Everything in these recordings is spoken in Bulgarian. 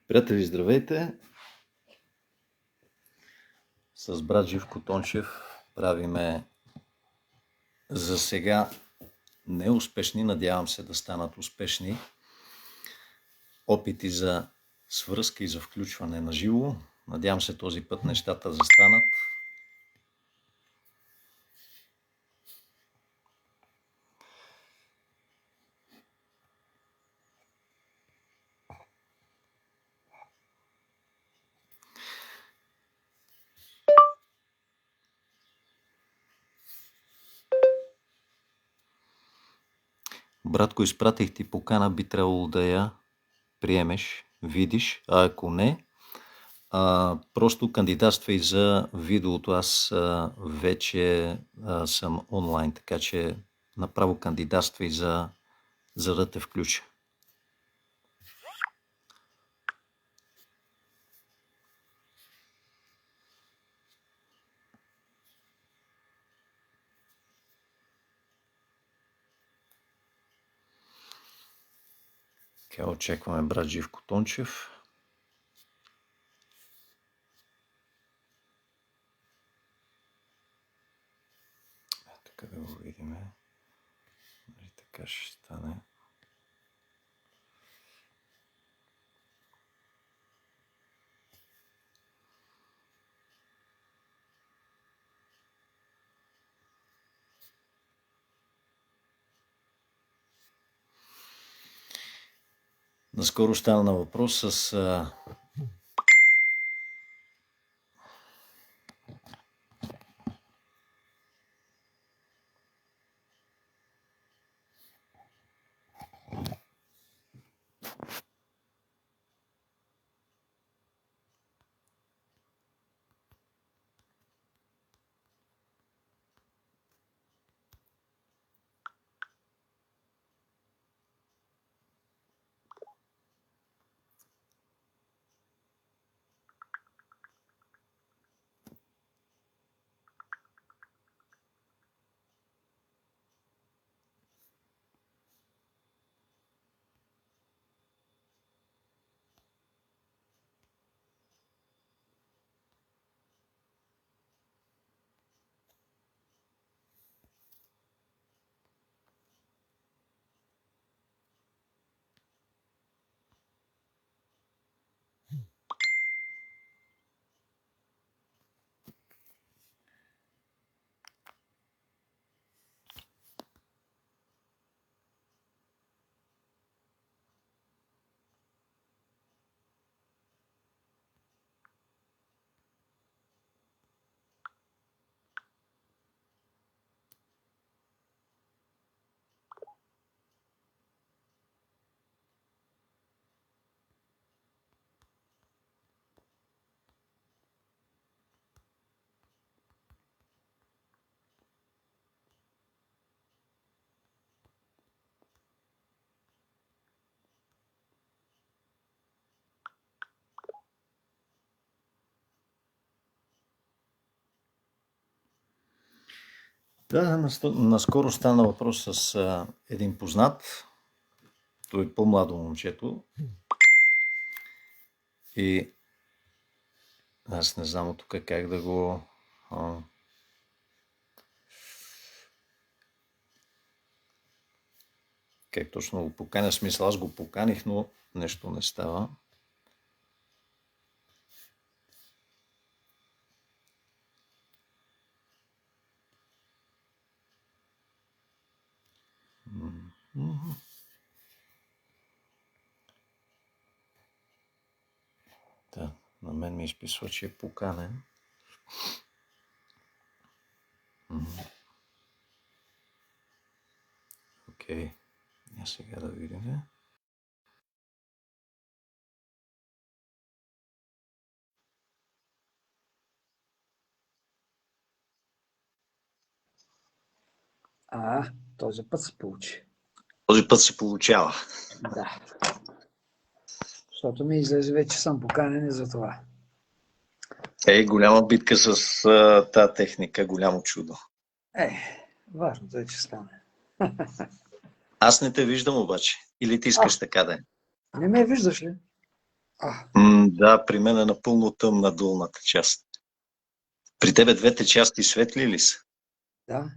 Приятели, здравейте! С брат Живко Тончев правиме за сега неуспешни, надявам се да станат успешни, опити за свръзка и за включване на живо. Надявам се този път нещата да станат. Братко, изпратих ти покана, би трябвало да я приемеш, видиш, а ако не, просто кандидатствай за видеото. Аз вече съм онлайн, така че направо кандидатствай за да те включа. Така, очакваме брат Живко Тончев. Така да го видим. Нали така ще стане. Наскоро стана на въпрос с наскоро стана въпрос с един познат. Той е по-младо момчето. И аз не знам от тук как да го как точно го поканя. Смисъл, аз го поканих, но нещо не става. Да, на мен ми изписва, че е поканен. Окей. Сега да видим. Този път се получи. Този път се получава. Да. Защото ми излезе вече съм поканен и за това. Голяма битка с тази техника, голямо чудо. Важното е, че стане. Аз не те виждам обаче. Или ти искаш така да е? Не ме виждаш ли? Да, при мен е напълно тъмна долната част. При тебе двете части светли ли са? Да.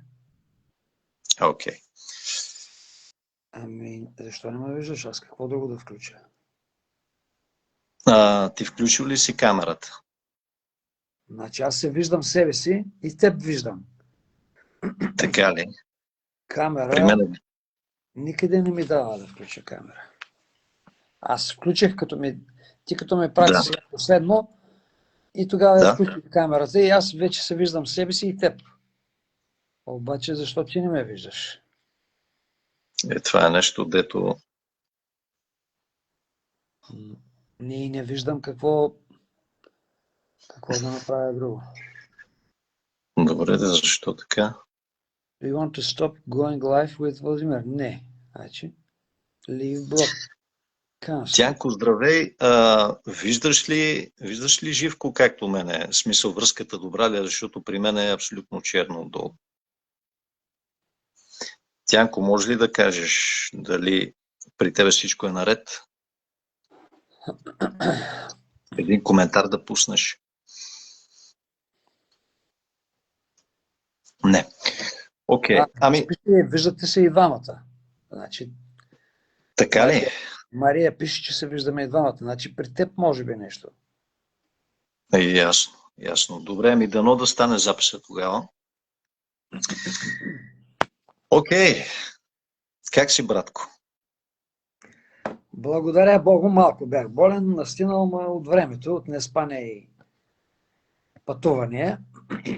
Окей. Ами, защо не ме виждаш? Аз какво друго да включа? Ти включил ли си камерата? Значи аз се виждам себе си и теб виждам. Така ли? При Камера мен никъде не ми дава да включа камера. Аз включих ти като ме прати да, сега последно и тогава я да. включих камерата и аз вече се виждам себе си и теб. Обаче защо ти не ме виждаш? Това е нещо, дето Не виждам какво да направя друго. добре, защо така? Do you want to stop going live with Vladimir? Не. Значи, leave block. Cancel. Тянко, здравей. Виждаш ли Живко както мене? Смисъл, връзката добра ли е, защото при мен е абсолютно черно отдолу. Тянко, може ли да кажеш дали при тебе всичко е наред? Един коментар да пуснеш. Не. Окей. Ами, Виждате се и двамата. Значи, така ли? Мария пише, че се виждаме и двамата. Значи при теб може би нещо. Ясно, ясно. Добре, ми дано да стане записа тогава. Окей. Как си, братко? Благодаря Богу, малко бях болен, настинал ме от времето, от неспане и пътувания,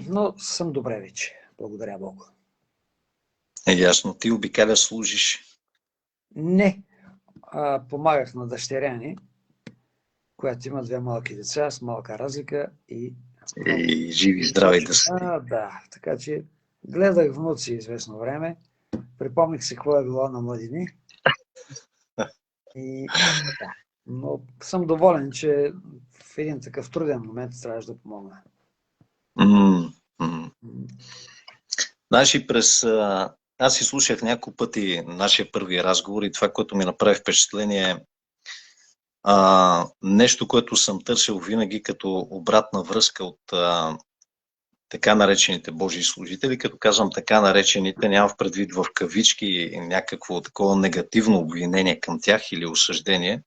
но съм добре вече. Благодаря Богу. Ясно. Ти обикаля служиш. Не. Помагах на дъщеря ни, която има 2 малки деца с малка разлика и... И живи, здрави да си. Да. Така че гледах внуци известно време, припомних си какво е било на младини. И да. Но съм доволен, че в един такъв труден момент трябваше да помогна. Значи аз си слушах няколко пъти нашия първи разговор и това, което ми направи впечатление е нещо, което съм търсил винаги като обратна връзка от така наречените Божии служители. Като казвам така наречените, нямам в предвид в кавички някакво такова негативно обвинение към тях или осъждение,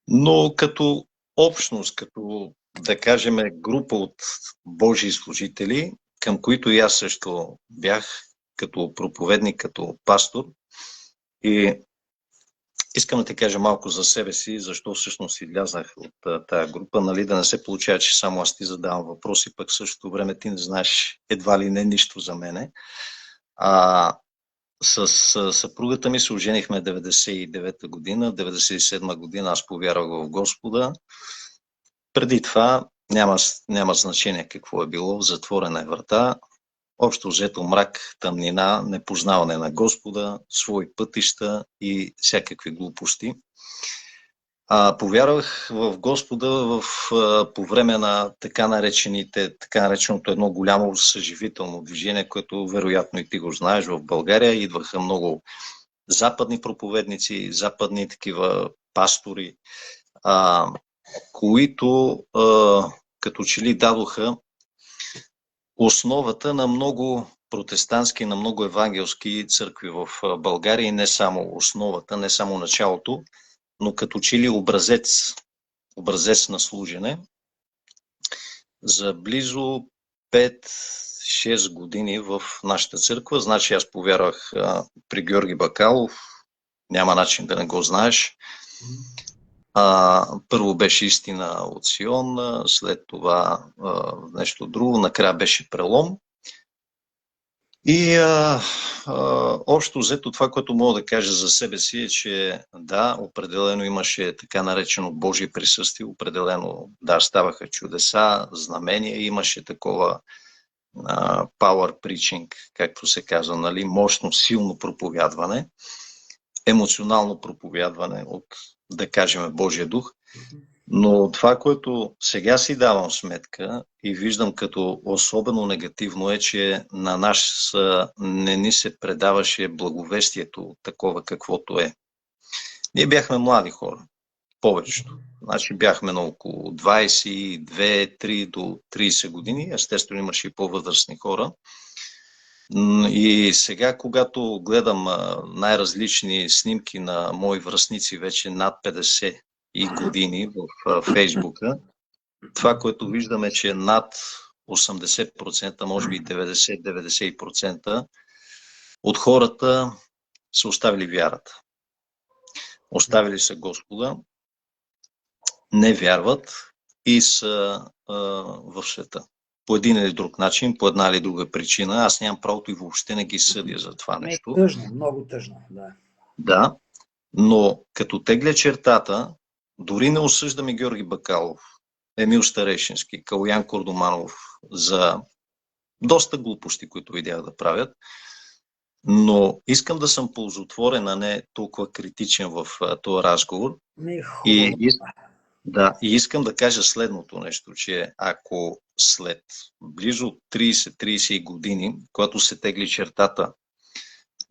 но като общност, като да кажем група от Божии служители, към които и аз също бях като проповедник, като пастор. И искам да ти кажа малко за себе си, защо всъщност излязах от тая група, нали, да не се получава, че само аз ти задавам въпроси, пък в същото време ти не знаеш едва ли не нищо за мене. С съпругата ми се оженихме 99-та година, 97-та година аз повярвах в Господа. Преди това няма значение какво е било, затворена е врата, общо взето мрак, тъмнина, непознаване на Господа, свои пътища и всякакви глупости. Повярвах в Господа по време на така нареченото едно голямо съживително движение, което вероятно и ти го знаеш в България. Идваха много западни проповедници, западни такива пастори, които като че ли дадоха основата на много протестантски, на много евангелски църкви в България и не само основата, не само началото, но като че ли образец на служене. За близо 5-6 години в нашата църква, значи аз повярвах при Георги Бакалов, няма начин да не го знаеш. Първо беше Истина от Сион, след това нещо друго, накрая беше Прелом. И общо взето това, което мога да кажа за себе си е, че да, определено имаше така наречено Божие присъствие, определено да, ставаха чудеса, знамения, имаше такова power preaching, както се казва, нали, мощно, силно проповядване, емоционално проповядване от, да кажем, Божия дух. Но това, което сега си давам сметка и виждам като особено негативно е, че на нас не ни се предаваше благовестието такова каквото е. Ние бяхме млади хора, повечето. Значи бяхме на около 22-3 до 30 години. Естествено имаше и по-възрастни хора. И сега, когато гледам най-различни снимки на мои връстници вече над 50 и години в Фейсбука, това, което виждаме, че над 80%, може би 90-90% от хората са оставили вярата. Оставили са Господа, не вярват и са в света. По един или друг начин, по една или друга причина. Аз нямам правото и въобще не ги съдя за това нещо. Тъжно, много тъжно, да. Да, но като тегля чертата, дори не осъждаме Георги Бакалов, Емил Старейшински, Калуян Кордоманов за доста глупости, които видях да правят, но искам да съм ползотворен, а не толкова критичен в този разговор. И искам да кажа следното нещо, че ако след близо 30-30 години, когато се тегли чертата,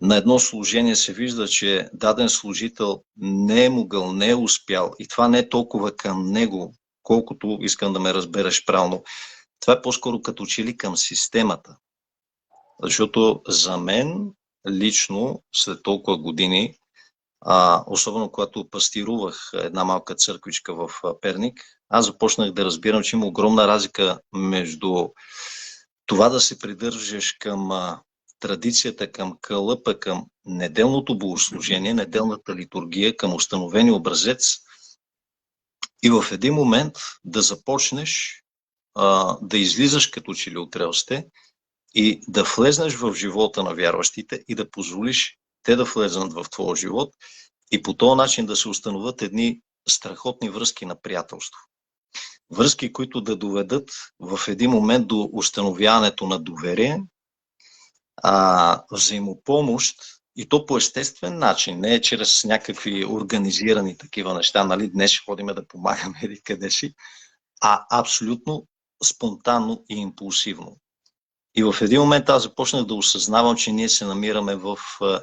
на едно служение се вижда, че даден служител не е могъл, не е успял, и това не е толкова към него, колкото искам да ме разбереш правилно. Това е по-скоро като че ли към системата. Защото за мен лично след толкова години, особено когато пастирувах една малка църквичка в Перник, аз започнах да разбирам, че има огромна разлика между това да се придържаш към традицията, към кълъпа, към неделното богослужение, неделната литургия, към установени образец и в един момент да започнеш да излизаш като че ли от релсите и да влезнеш в живота на вярващите и да позволиш те да влезнат в твоя живот и по този начин да се установят едни страхотни връзки на приятелство. Връзки, които да доведат в един момент до установяването на доверие, взаимопомощ и то по естествен начин, не чрез някакви организирани такива неща, нали, днес ще ходим да помагаме или къде си, а абсолютно спонтанно и импулсивно. И в един момент аз започнах да осъзнавам, че ние се намираме в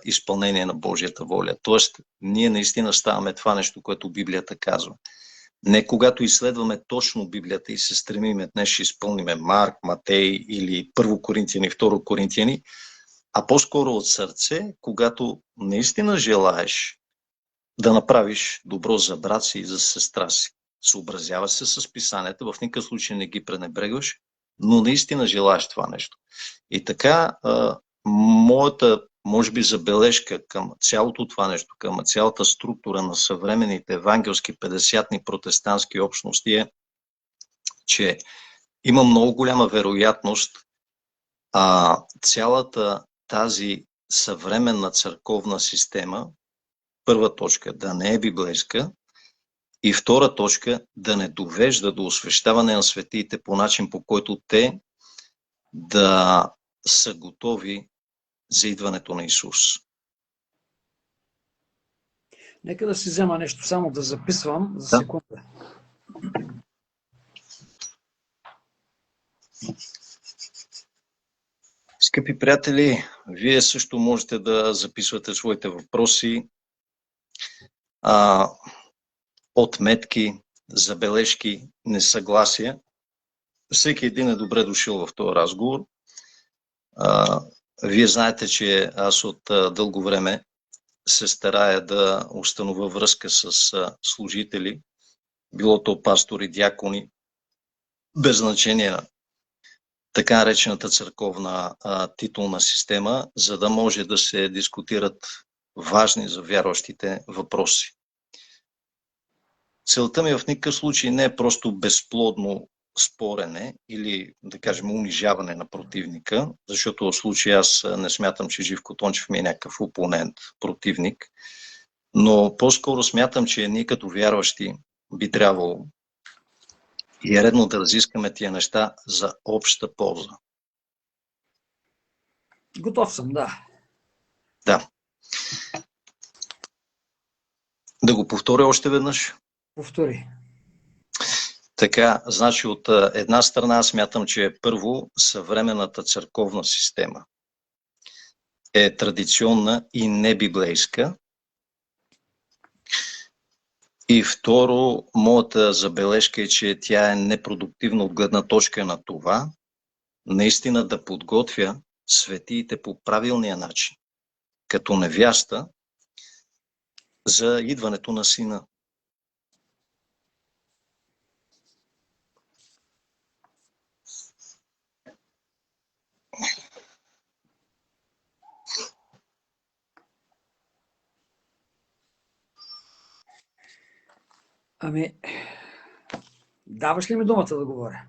изпълнение на Божията воля. Тоест, ние наистина ставаме това нещо, което Библията казва. Не когато изследваме точно Библията и се стремиме, днес ще изпълниме Марк, Матей или Първо Коринтияни, Второ Коринтияни, а по-скоро от сърце, когато наистина желаеш да направиш добро за брат си и за сестра си. Съобразява се с писанията, в никакъв случай не ги пренебрегваш, но наистина желаеш това нещо. И така, моята, може би, забележка към цялото това нещо, към цялата структура на съвременните евангелски 50-ни протестантски общности е, че има много голяма вероятност цялата тази съвременна църковна система, първа точка, да не е библейска, и втора точка, да не довежда до освещаване на светиите по начин, по който те да са готови за идването на Исус. Нека да си взема нещо, само да записвам за секунда. Скъпи приятели, вие също можете да записвате своите въпроси, отметки, забележки, несъгласия. Всеки един е добре дошъл в този разговор. Вие знаете, че аз от дълго време се старая да установя връзка с служители, било то пастори, дякони, без значение на така наречената църковна титулна система, за да може да се дискутират важни за вярващите въпроси. Целта ми в никакъв случай не е просто безплодно спорене или, да кажем, унижаване на противника, защото в случая аз не смятам, че Живко Тончев ми е някакъв опонент, противник, но по-скоро смятам, че ние като вярващи би трябвало и е редно да разискаме тия неща за обща полза. Готов съм, да. Да. Да го повторя още веднъж? Повтори. Така, значи от една страна смятам, че първо съвременната църковна система е традиционна и небиблейска. И второ, моята забележка е, че тя е непродуктивна от гледна точка на това, наистина да подготвя светиите по правилния начин, като невяста, за идването на Сина. Ами, даваш ли ми думата да говоря?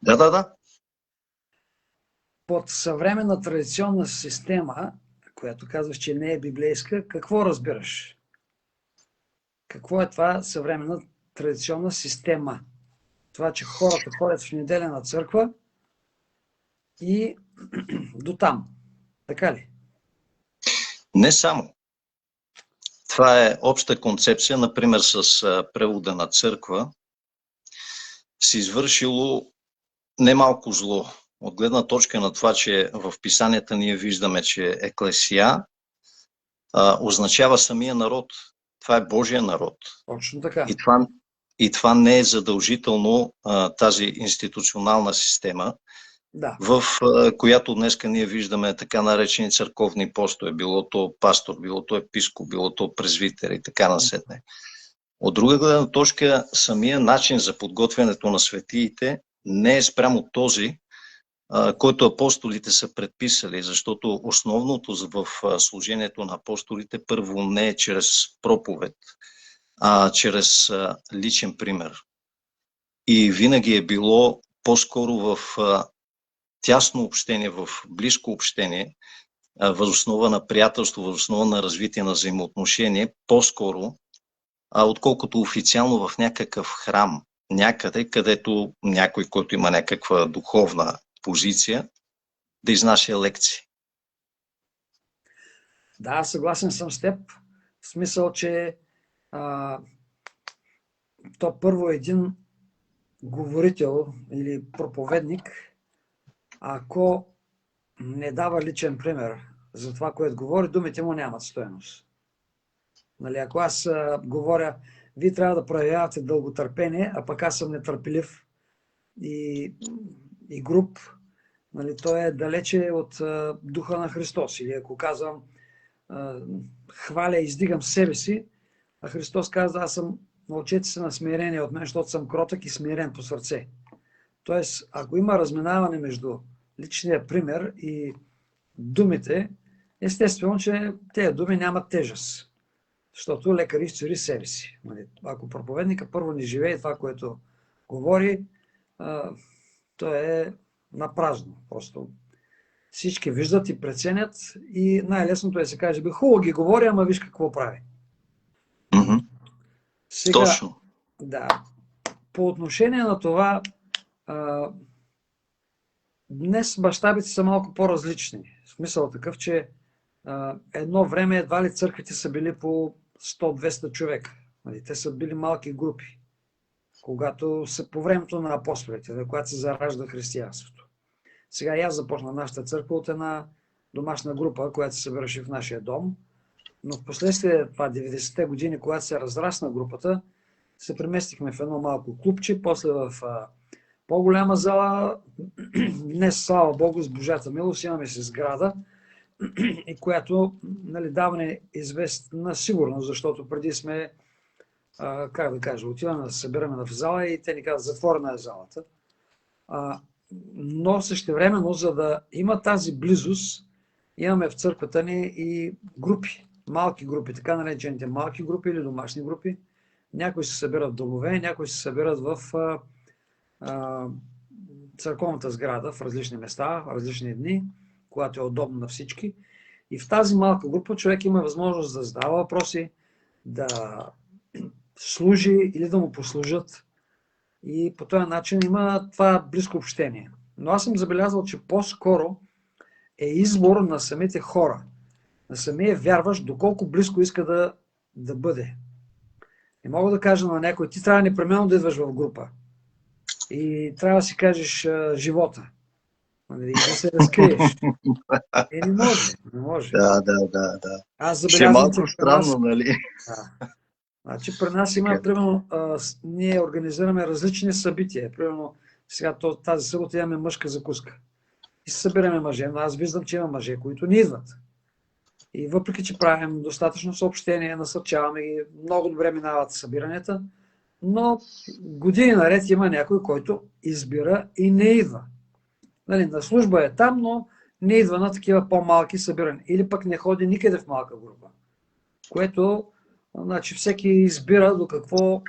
Да. Под съвременна традиционна система, която казваш, че не е библейска, какво разбираш? Какво е това съвременна традиционна система? Това, че хората ходят в неделя на църква и до там. Така ли? Не само. Това е обща концепция, например с превода на църква, се извършило немалко зло. От гледна точка на това, че в писанията ние виждаме, че еклесия означава самия народ. Това е Божия народ. Точно така. И това не е задължително тази институционална система, Да. в която днеска ние виждаме така наречени църковни постове, било то пастор, било то епископ, било то презвитер и така насетне. От друга гледна точка, самия начин за подготвянето на светиите не е спрямо този, който апостолите са предписали, защото основното в служението на апостолите първо не е чрез проповед, а чрез личен пример. И винаги е било по-скоро в тясно общение, в близко общение, въз основа на приятелство, въз основа на развитие на взаимоотношение, по-скоро, отколкото официално в някакъв храм, някъде, където някой, който има някаква духовна позиция, да изнася лекции. Да, съгласен съм с теб. В смисъл, че то първо един говорител или проповедник, ако не дава личен пример за това, което говори, думите му нямат стойност. Нали, ако аз говоря, вие трябва да проявявате дълготърпение, а пък аз съм нетърпелив и груб, нали, то е далече от духа на Христос. Или ако казвам, хваля и издигам себе си, а Христос казва, аз съм, научете се на смирение от мен, защото съм кротък и смирен по сърце. Тоест, ако има разминаване между личния пример и думите, естествено, че тези думи нямат тежест. Защото лекар изцери себе си. Ако проповедника първо не живее това, което говори, то е напразно. Просто всички виждат и преценят и най-лесното е да се каже, хубаво ги говори, ама виж какво прави. Сега, точно. Да. По отношение на това, днес мащабите са малко по-различни. В смисъл такъв, че едно време едва ли църквите са били по 100-200 човека. Те са били малки групи. Когато са по времето на апостолите, когато се заражда християнството. Сега и аз започна нашата църква от една домашна група, която се събираше в нашия дом. Но в последствие, това 90-те години, когато се разрасна групата, се преместихме в едно малко клубче, после в по-голяма зала. Днес, слава Богу, с Божата милост имаме си сграда, и която, нали, дава ни известна сигурност, защото преди сме, как да кажа, отиваме да се събираме в зала и те ни казват, затворена е залата. Но същевременно, за да има тази близост, имаме в църквата ни и групи, малки групи, така наречените малки групи или домашни групи. Някои се събират в домове, някои се събират в църковната сграда, в различни места, в различни дни, когато е удобно на всички. И в тази малка група човек има възможност да задава въпроси, да служи или да му послужат. И по този начин има това близко общение. Но аз съм забелязал, че по-скоро е избор на самите хора, на самия вярващ, доколко близко иска да бъде. Не мога да кажа на някой, ти трябва непременно да идваш в група. И трябва да си кажеш живота. И да се разкриеш. Не може. Не може. Да. Аз Ще е малко странно, нали? Значи при нас Така, има, примерно, ние организираме различни събития. Примерно, сега тази събота имаме мъжка закуска. И се събираме мъже, но аз виждам, че има мъже, които не идват. И въпреки, че правим достатъчно съобщения, насърчаваме ги, много добре минават събиранията, но години наред има някой, който избира и не идва. Нали, на служба е там, но не идва на такива по-малки събирания. Или пък не ходи никъде в малка група. Което, значи, всеки избира до какво,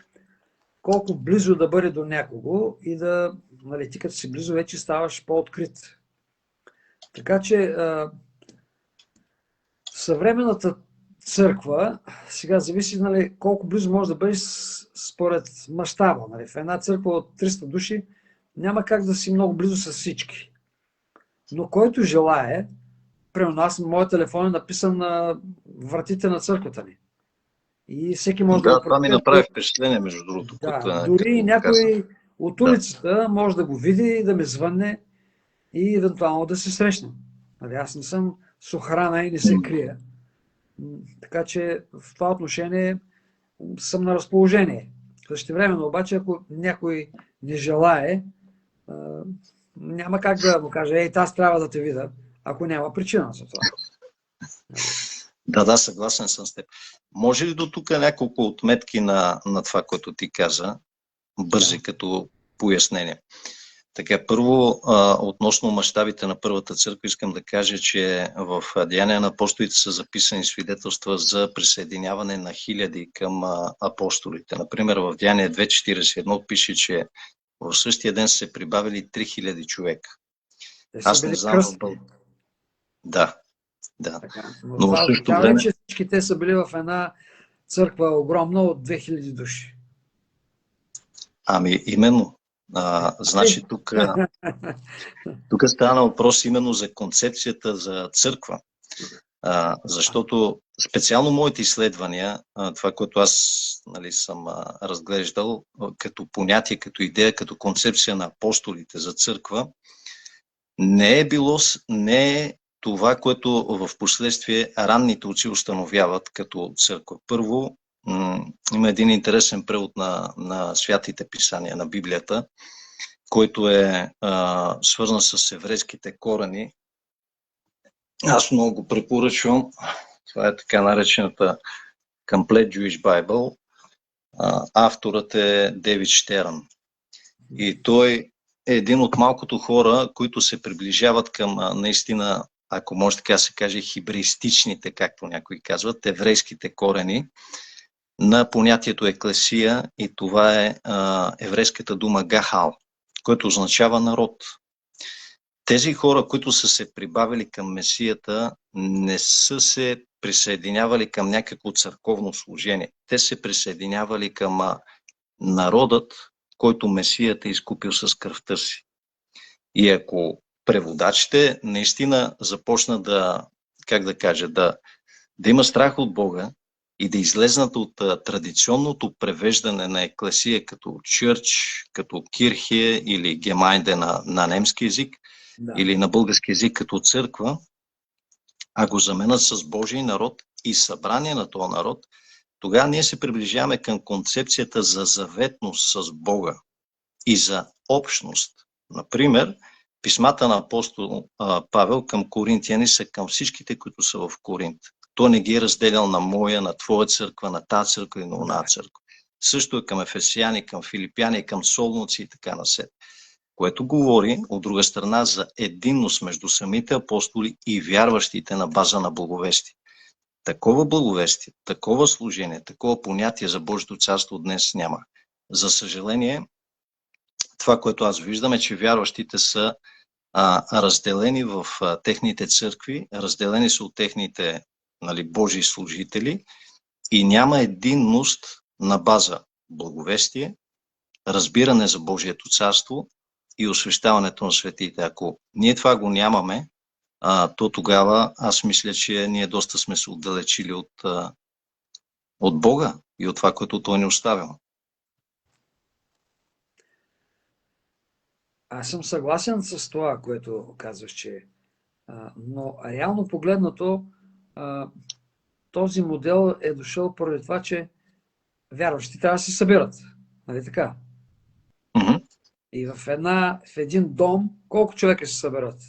колко близо да бъде до някого и да, нали, ти като си близо, вече ставаш по-открит. Така че съвременната църква, сега зависи, нали, колко близо може да бъдеш според мащаба. Нали. В една църква от 300 души няма как да си много близо с всички. Но който желае, примерно аз, моят телефон е написан на вратите на църквата ни. И всеки може да да, го това ми прочете. направи впечатление, между другото, Да, като дори го каза. някой от Да. улицата може да го види и да ме звънне и евентуално да се срещнем. Нали, аз не съм с охрана и не се крия. Така че в това отношение съм на разположение. Същевременно обаче, ако някой не желае, няма как да му каже, ей, аз трябва да те видя, ако няма причина за това. Да, съгласен съм с теб. Може ли до тук няколко отметки на това, което ти каза, бързи като пояснение? Така, първо, относно мащабите на Първата църква, искам да кажа, че в Деяния на апостолите са записани свидетелства за присъединяване на хиляди към апостолите. Например, в Деяния 2.41 пише, че в същия ден са се прибавили 3000 човека. Те са Аз не били знам в кръстни. Да, да. Така. Но Но в това същото означава ли, време, че всички те са били в една църква огромна от 2000 души? именно, значи тук стана въпрос именно за концепцията за църква. Защото специално моите изследвания, това, което аз, нали, съм разглеждал като понятие, като идея, като концепция на апостолите за църква, не е това, което в последствие ранните учи установяват като църква. Първо, има един интересен превод на святите писания, на Библията, който е свързан с еврейските корени. Аз много го препоръчвам. Това е така наречената Complete Jewish Bible. Авторът е Дейвид Штерн. И той е един от малкото хора, които се приближават към наистина, ако може така се каже, хибреистичните, както някои казват, еврейските корени на понятието еклесия, и това е еврейската дума гахал, което означава народ. Тези хора, които са се прибавили към Месията, не са се присъединявали към някакво църковно служение. Те се присъединявали към народът, който Месията е изкупил с кръвта си. И ако преводачите наистина започнат да има страх от Бога и да излезнат от традиционното превеждане на еклесия като чърч, като кирхе или гемайнде на немски език, да, или на български език като църква, а го заменят с Божий народ и събрание на този народ, тогава ние се приближаваме към концепцията за заветност с Бога и за общност. Например, писмата на апостол Павел към коринтияни са към всичките, които са в Коринт. Той не ги е разделял на моя, на твоя църква, на тази църква и на она църква. Също е към ефесяни, към филипяни, към солуници и така насет. Което говори, от друга страна, за единност между самите апостоли и вярващите на база на благовестие. Такова благовестие, такова служение, такова понятие за Божието царство днес няма. За съжаление, това, което аз виждам, е, че вярващите са разделени в техните църкви, разделени са от техните, нали, Божии служители и няма единност на база благовестие, разбиране за Божието царство и освещаването на светите. Ако ние това го нямаме, то тогава аз мисля, че ние доста сме се отдалечили от Бога и от това, което Той ни оставил. Аз съм съгласен с това, което казваш, че но реално погледнато този модел е дошъл поради това, че вярващи трябва да се събират. Нали така? Мгм. И в един дом, колко човека се съберат?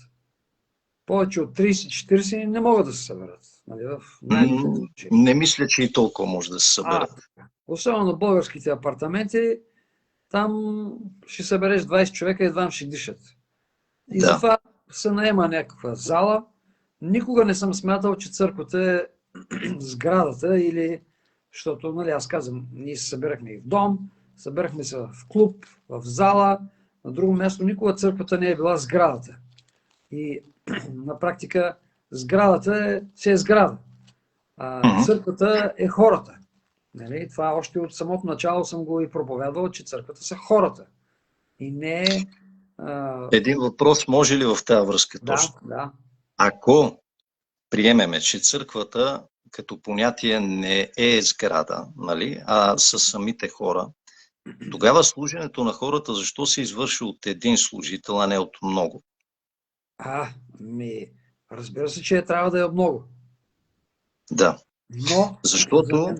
Повече от 30-40 не могат да се съберат. Нали? В най-добрия случай. Не мисля, че и толкова може да се съберат. Особено на българските апартаменти, там ще събереш 20 човека и едва ще дишат. И Да. затова се наема някаква зала. Никога не съм смятал, че църквата е сградата или... Защото, нали, аз казвам, ние се събирахме и в дом, събирахме се в клуб, в зала, на друго място. Никога църквата не е била сградата. И на практика сградата е сграда. Църквата е хората. Нали? Това още от самото начало съм го и проповядвал, че църквата са хората. И не е... Един въпрос може ли в тази връзка точно? Да. Ако приемеме, че църквата като понятие не е сграда, нали, а са самите хора, тогава служенето на хората защо се извършва от един служител, а не от много? Разбира се, че трябва да е много. Да. Но, защото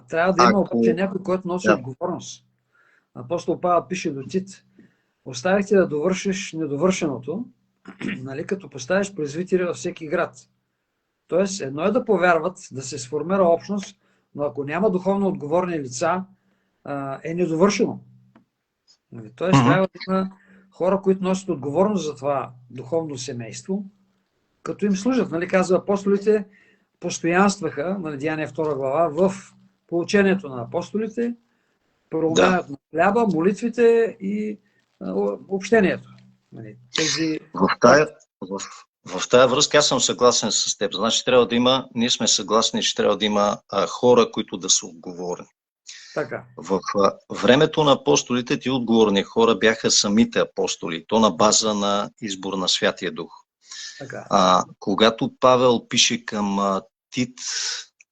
трябва да има обаче някой, който носи отговорност. Апостол Павел пише до Тит: оставихте да довършиш недовършеното, нали, като поставиш презвитери във всеки град. Тоест, едно е да повярват, да се сформира общност, но ако няма духовно отговорни лица, е недовършено. Тоест, трябва да има хора, които носят отговорност за това духовно семейство, като им служат. Нали, казва, апостолите постоянстваха, на Деяния 2 глава, в получението на апостолите, променят на хляба, молитвите и общението. Нали, В тая връзка аз съм съгласен с теб. Значи трябва да има, ние сме съгласни, че трябва да има хора, които да са отговорни. Така. В времето на апостолите ти отговорни хора бяха самите апостоли, то на база на избор на Святия Дух. Така. Когато Павел пише към Тит,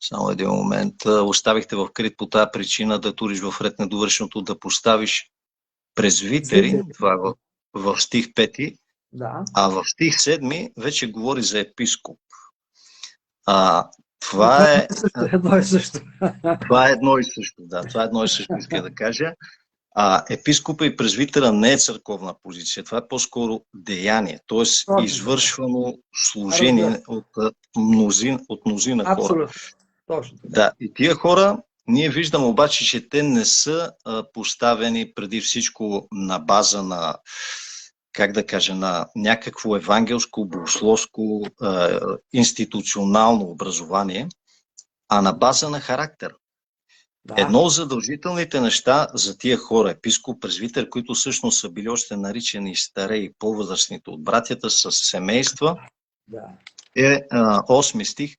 само един момент, оставихте в Крит по тази причина да туриш в ред недовършеното, да поставиш презвитери, това е в стих 5, а в стих 7 вече говори за епископ. Това е едно и също. Това е едно и също, да. Това е едно и също, иска да кажа. Епископа и презвитера не е църковна позиция. Това е по-скоро деяние, т.е. извършвано служение от мнозина хора. Абсолютно. Точно. Да, и тия хора, ние виждаме обаче, че те не са поставени преди всичко на база на, как да кажа, на някакво евангелско, богословско, институционално образование, а на база на характер. Да. Едно от задължителните неща за тия хора, епископ, презвитер, които всъщност са били още наричани старе и по-възрастните от братята с семейства, е 8 стих,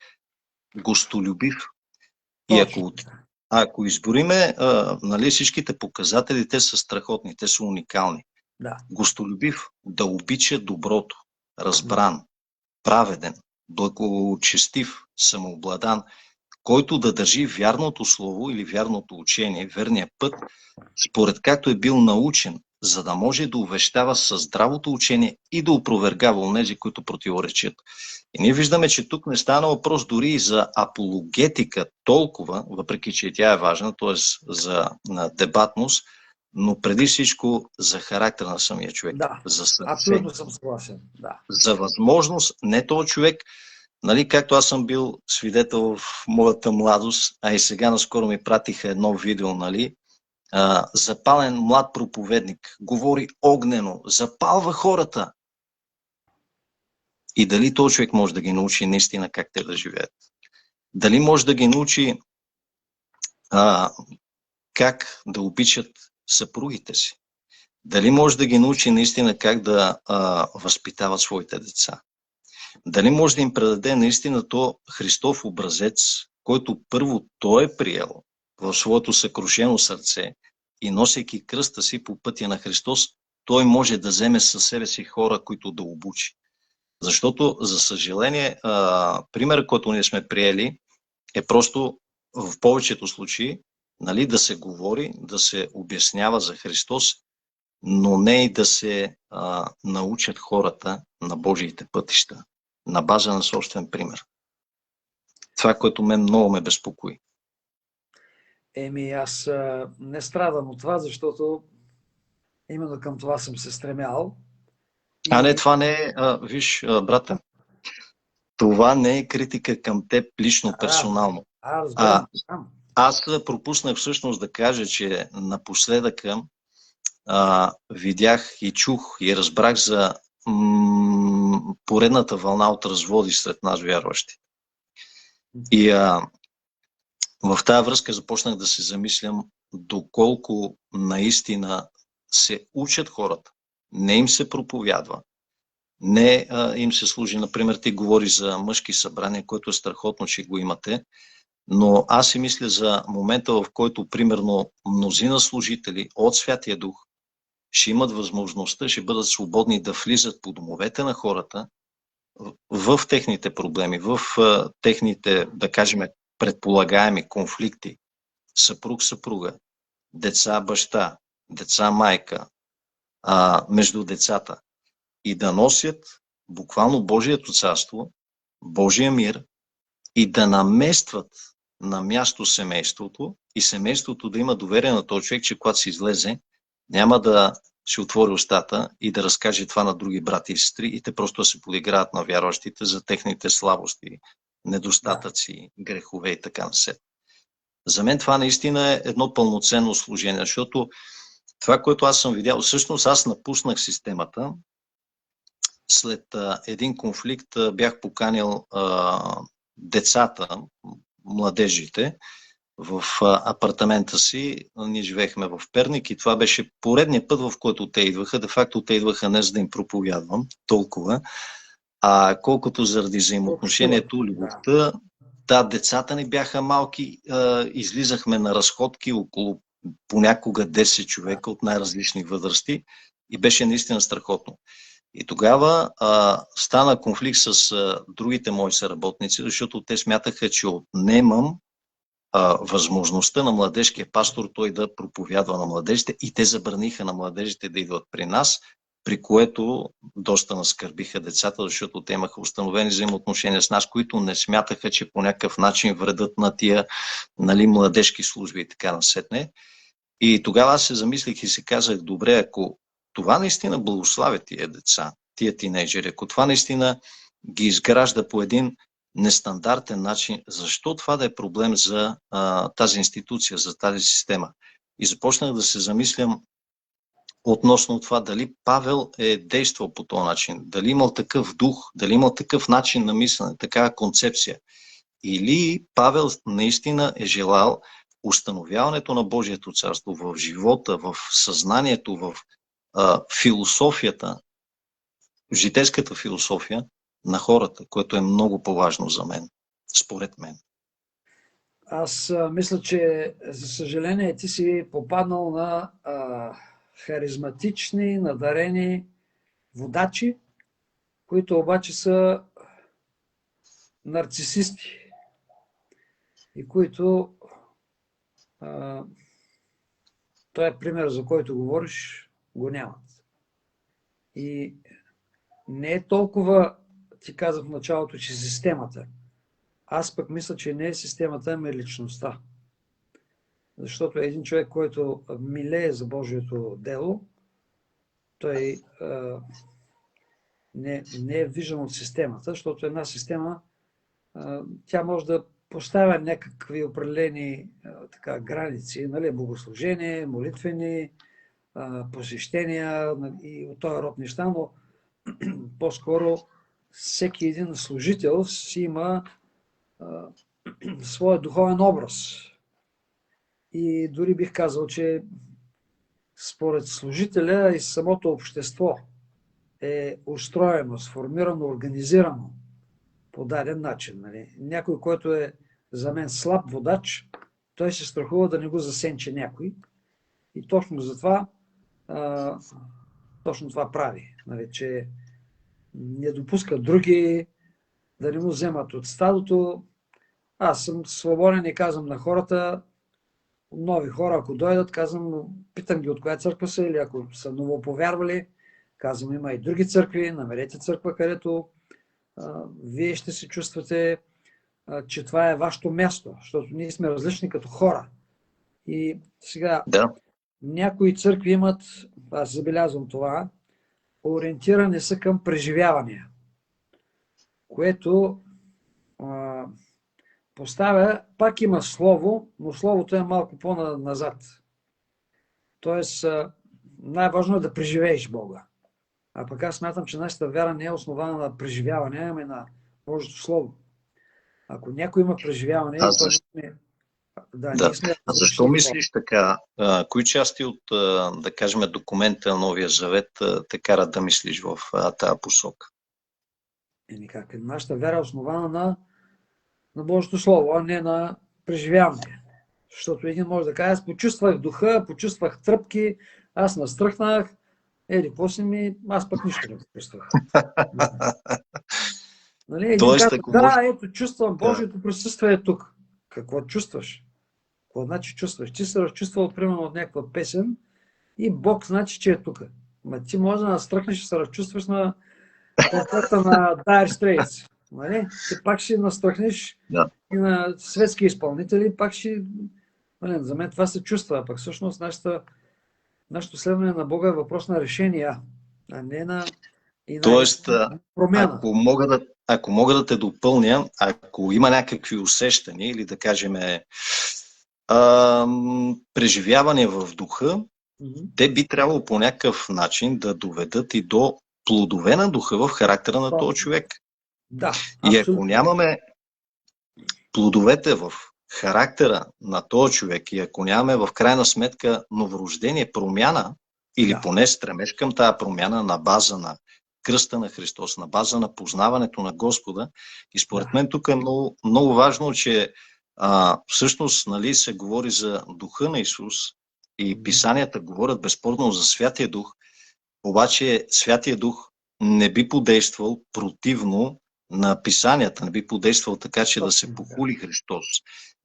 гостолюбив. И ако избориме, нали, всичките показатели, те са страхотни, те са уникални. Да. Гостолюбив, да обича доброто, разбран, праведен, благочестив, самообладан, който да държи вярното слово или вярното учение, верния път, според както е бил научен, за да може да увещава със здравото учение и да опровергава онези, които противоречат. И ние виждаме, че тук не стана въпрос дори и за апологетика толкова, въпреки че тя е важна, т.е. за дебатност, но преди всичко за характер на самия човек. Да, за абсолютно съм съгласен. Да. За възможност, не този човек, нали, както аз съм бил свидетел в моята младост, а и сега наскоро ми пратиха едно видео, нали, запален млад проповедник, говори огнено, запалва хората. И дали този човек може да ги научи наистина как те да живеят? Дали може да ги научи как да обичат съпругите си? Дали може да ги научи наистина как да възпитават своите деца? Дали може да им предаде наистина то Христов образец, който първо той е приел в своето съкрушено сърце и носейки кръста си по пътя на Христос, той може да вземе със себе си хора, които да обучи. Защото, за съжаление, примерът, който ние сме приели, е просто в повечето случаи, нали, да се говори, да се обяснява за Христос, но не и да се научат хората на Божиите пътища, на база на собствен пример. Това, което мен много ме безпокои. Аз не страдам от това, защото именно към това съм се стремял. Не, това не е, виж, брате, това не е критика към теб лично, персонално. Разбирам. Аз пропуснах всъщност да кажа, че напоследъка видях и чух и разбрах за поредната вълна от разводи сред нас вярващи. И в тази връзка започнах да се замислям доколко наистина се учат хората. Не им се проповядва. Не им се служи. Например, ти говори за мъжки събрания, което е страхотно, че го имате. Но аз си мисля за момента, в който, примерно, мнозина служители от Святия Дух ще имат възможността, ще бъдат свободни да влизат по домовете на хората в техните проблеми, в техните, да кажем, предполагаеми конфликти, съпруг-съпруга, деца-баща, деца-майка, между децата и да носят буквално Божието царство, Божия мир и да наместват на място семейството и семейството да има доверие на този човек, че когато се излезе, няма да се отвори устата и да разкаже това на други брати и сестри и те просто да се подиграват на вярващите за техните слабости, недостатъци, грехове и така насетне. За мен това наистина е едно пълноценно служение, защото това, което аз съм видял, всъщност аз напуснах системата. След един конфликт бях поканил децата, младежите в апартамента си. Ние живеехме в Перник и това беше поредният път, в който те идваха. Де факто те идваха не за да им проповядвам толкова, колкото заради взаимоотношението, любовта. Децата ни бяха малки, излизахме на разходки около понякога 10 човека от най-различни възрасти и беше наистина страхотно. И тогава стана конфликт с другите мои съработници, защото те смятаха, че отнемам възможността на младежкия пастор той да проповядва на младежите и те забраниха на младежите да идват при нас, при което доста наскърбиха децата, защото те имаха установени взаимоотношения с нас, които не смятаха, че по някакъв начин вредят на тия младежки служби и така насетне. И тогава аз се замислих и си казах, добре, ако това наистина благославя тия деца, тия тинейджери, ако това наистина ги изгражда по един нестандартен начин, защо това да е проблем за тази институция, за тази система? И започнах да се замислям относно това дали Павел е действал по този начин, дали имал такъв дух, дали имал такъв начин на мислене, такава концепция. Или Павел наистина е желал установяването на Божието царство в живота, в съзнанието, в философията, житейската философия на хората, което е много по-важно за мен, според мен. Аз мисля, че за съжаление ти си попаднал на харизматични, надарени водачи, които обаче са нарцисисти и които той е пример, за който говориш, го нямат. И не е толкова, ти казах в началото, че системата. Аз пък мисля, че не е системата, ами личността. Защото един човек, който милее за Божието дело, той не е виждан от системата, защото една система, тя може да поставя някакви определени граници, нали, богослужение, молитвени, посещения и от този род неща, но по-скоро всеки един служител си има своя духовен образ. И дори бих казал, че според служителя и самото общество е устроено, сформирано, организирано по даден начин. Нали? Някой, който е за мен слаб водач, той се страхува да не го засенче някой. И точно затова точно това прави. Нали? Че не допуска други да не му вземат от стадото. Аз съм свободен и казвам на хората, нови хора, ако дойдат, казвам, питам ги от коя църква са, или ако са новоповярвали, казвам, има и други църкви, намерете църква, където вие ще се чувствате, че това е вашето място, защото ние сме различни като хора. И сега, Да. някои църкви имат, аз забелязвам това, ориентирани са към преживявания, което поставя, пак има слово, но словото е малко по-назад. Тоест, най-важно е да преживееш Бога. А пък аз смятам, че нашата вяра не е основана на преживяване, ами на Божието Слово. Ако някой има преживяване, А то защо? ние Да. сме А защо разрешили това. мислиш така? Кои части от, да кажем, документа на Новия Завет те карат да мислиш в тази посока? Как? Нашата вяра е основана на Божието Слово, а не на преживяване. Защото един може да каже, аз почувствах духа, почувствах тръпки, аз настръхнах, после ми, аз пък нищо не почувствах. Нали? Един Тоест, казва, ако може... да, ето, чувствам Да. Божието присъствие е тук. Какво чувстваш? Какво значи чувстваш? Ти се разчувствал, примерно, от някаква песен и Бог значи, че е тук. Ма ти може да настръхнеш и се разчувстваш на концерта на Dire Straits. Нали? Ти пак ще настръхнеш Да. и на светски изпълнители, пак ще... Нали, за мен това се чувства, а пък всъщност нашето следване на Бога е въпрос на решения, а не на Тоест, промяна. ако мога да те допълня, ако има някакви усещания или да кажем преживявания в духа, те би трябвало по някакъв начин да доведат и до плодове на духа в характера на този човек. Да, и абсолютно. ако нямаме плодовете в характера на този човек и ако нямаме в крайна сметка новорождение, промяна или поне стремеж към тази промяна на база на кръста на Христос, на база на познаването на Господа. И според мен тук е много, много важно, че всъщност, нали, се говори за духа на Исус и писанията говорят безспорно за Святия Дух, обаче Святия Дух не би подействал противно на писанията, не би подействал така, че да се похули Христос,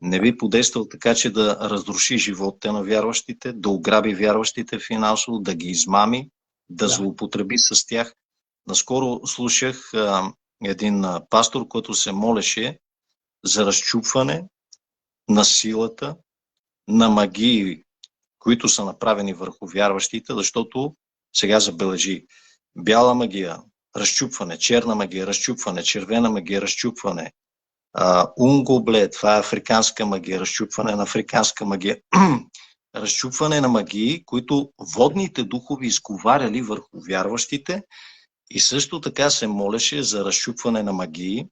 не би подействал така, че да разруши живота на вярващите, да ограби вярващите финансово, да ги измами, да злоупотреби с тях. Наскоро слушах един пастор, който се молеше за разчупване на силата, на магии, които са направени върху вярващите, защото сега забележи бяла магия, разчупване, черна магия, разчупване, червена магия, разчупване, унго-блед, това е африканска магия, разчупване на африканска магия, разчупване на магии, които водните духови изговаряли върху вярващите и също така се молеше за разчупване на магии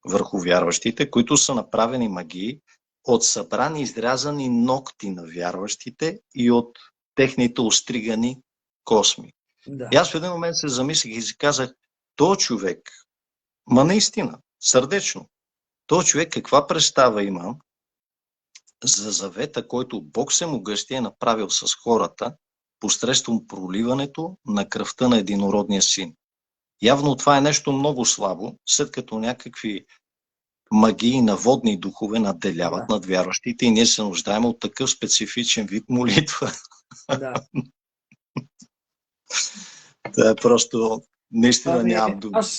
върху вярващите, които са направени магии от събрани изрязани ногти на вярващите и от техните остригани косми. И аз в един момент се замислих и си казах, този човек, наистина, сърдечно, този човек каква представа има за завета, който Бог Всемогъщи е направил с хората посредством проливането на кръвта на единородния син. Явно това е нещо много слабо, след като някакви магии на водни духове надделяват над вярващите и ние се нуждаем от такъв специфичен вид молитва. Да. Това е просто наистина нямам думи. Аз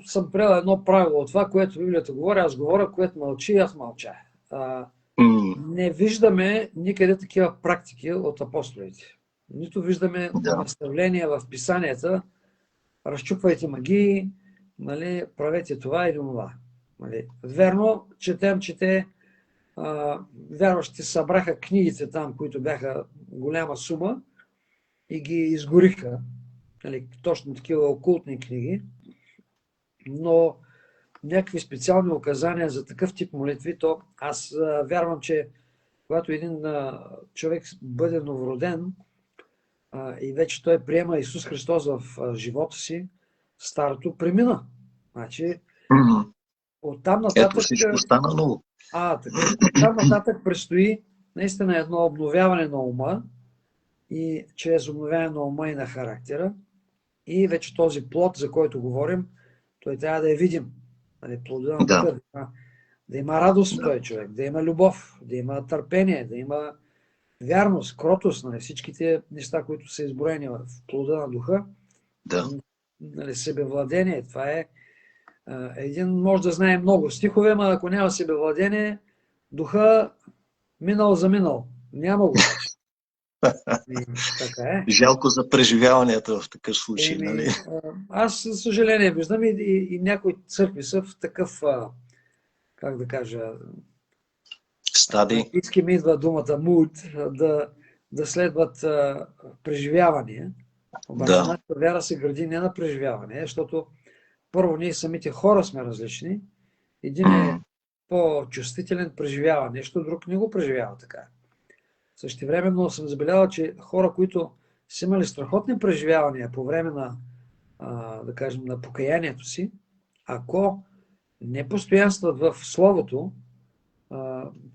съм приел едно правило от това, което Библията говори, аз говоря, което мълчи, аз мълча. Не виждаме никъде такива практики от апостолите. Нито виждаме наставления в писанията, разчупвайте магии, нали, правете това или това. Нали. Верно, четем, че те вярващите събраха книгите там, които бяха голяма сума и ги изгориха. Нали, точно такива окултни книги. Но някакви специални указания за такъв тип молитви, то аз вярвам, че когато един човек бъде новороден и вече той приема Исус Христос в живота си, старото премина. Значи, оттам нататък... Ето всичко стана ново. Оттам нататък предстои наистина едно обновяване на ума и чрез обновяване на ума и на характера. И вече този плод, за който говорим, той трябва да я видим. Плода на духа, да има радост в този човек, да има любов, да има търпение, да има вярност, кротост, всичките неща, които са изброени в плода на духа, себевладение. Това е един може да знае много стихове, но ако няма себевладение, духа минал за минал. Няма го вече. Така е. Жалко за преживяванията в такъв случай, нали? Аз, за съжаление, виждам и някои църкви са в такъв, как да кажа, Стадий. английски ми идва думата mood, да следват преживявания. Обаче Да. нашата вяра се гради не на преживяване, защото първо ние самите хора сме различни. Един е по-чувствителен, преживява нещо, друг не го преживява така. Същевременно съм забелязал, че хора, които са имали страхотни преживявания по време на, да кажем, на покаянието си, ако не постоянстват в Словото,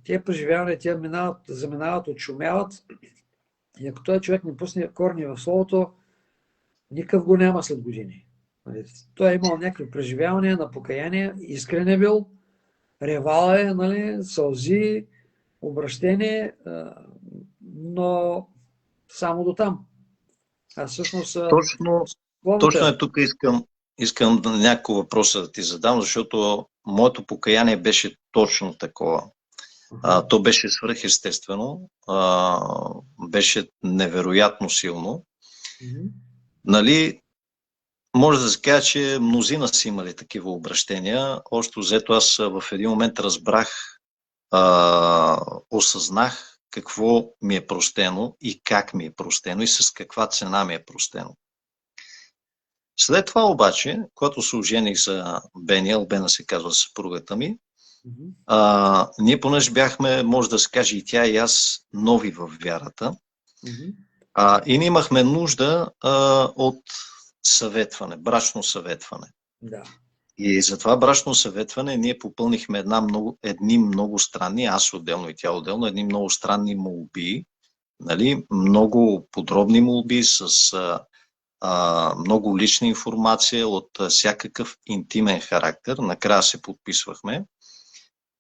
тия преживявания, тия заминават, отшумяват, и ако този човек не пусне корни в Словото, никакъв го няма след години. Той е имал някакви преживявания на покаяние, искрен е бил, ревал е, нали, сълзи, обращение, но само до там. А всъщност... Точно е тук искам няколко въпроса да ти задам, защото моето покаяние беше точно такова. То беше свръхестествено, беше невероятно силно. Нали, може да се каже, че мнозина си имали такива обращения. Още взето аз в един момент разбрах, осъзнах какво ми е простено и как ми е простено и с каква цена ми е простено. След това обаче, когато се ожених за Бени, Албена се казва съпругата ми, ние понеже бяхме, може да се каже и тя и аз, нови в вярата, и ние имахме нужда от съветване, брачно съветване. Да. И за това брачно съветване ние попълнихме едни много странни, аз отделно и тя отделно, едни много странни молби, нали? Много подробни молби с много лична информация от всякакъв интимен характер. Накрая се подписвахме.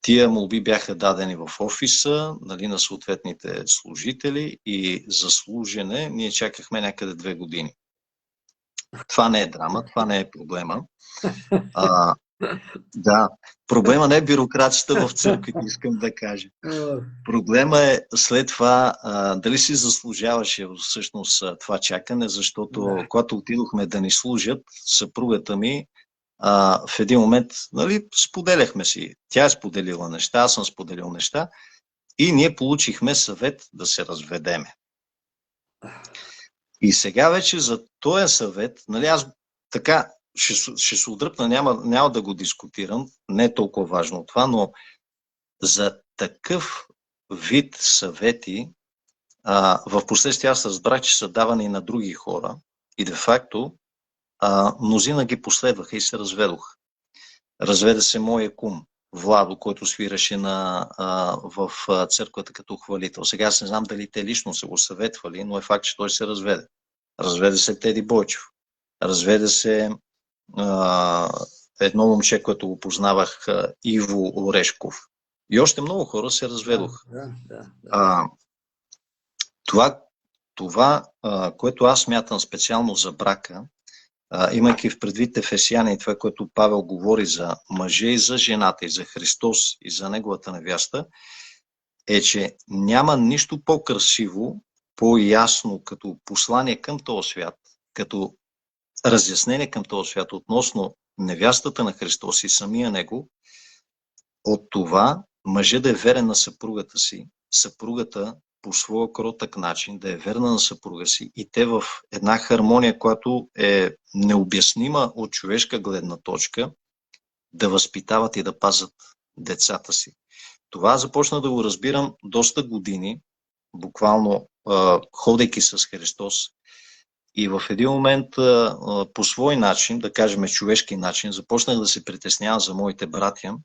Тия молби бяха дадени в офиса, нали, на съответните служители и за служене ние чакахме някъде 2 години. Това не е драма, това не е проблема. Да, проблема не е бюрокрацията в църквите, искам да кажа. Проблема е след това дали си заслужаваше всъщност това чакане, защото когато отидохме да ни служат, съпругата ми в един момент, нали, споделяхме си. Тя е споделила неща, аз съм споделил неща и ние получихме съвет да се разведеме. И сега вече за този съвет, нали, аз така ще се отдръпна, няма да го дискутирам, не е толкова важно това, но за такъв вид съвети, в последствие аз разбрах, че са давани и на други хора и де-факто мнозина ги последваха и се разведох. Разведе се моя кум, Владо, който свираше в църквата като хвалител. Сега аз не знам дали те лично са го съветвали, но е факт, че той се разведе. Разведе се Теди Бойчев. Разведе се едно момче, което го познавах, Иво Орешков. И още много хора се разведоха. Това, което аз смятам специално за брака, имайки в предвид Ефесяни и това, което Павел говори за мъже и за жената, и за Христос, и за неговата невяста, е, че няма нищо по-красиво, по-ясно като послание към този свят, като разяснение към този свят относно невястата на Христос и самия него, от това мъже да е верен на съпругата си, съпругата по своя кротък начин да е верна на съпруга си и те в една хармония, която е необяснима от човешка гледна точка, да възпитават и да пазят децата си. Това започна да го разбирам доста години, буквално ходейки с Христос. И в един момент по свой начин, да кажем човешки начин, започнах да се притеснявам за моите братя,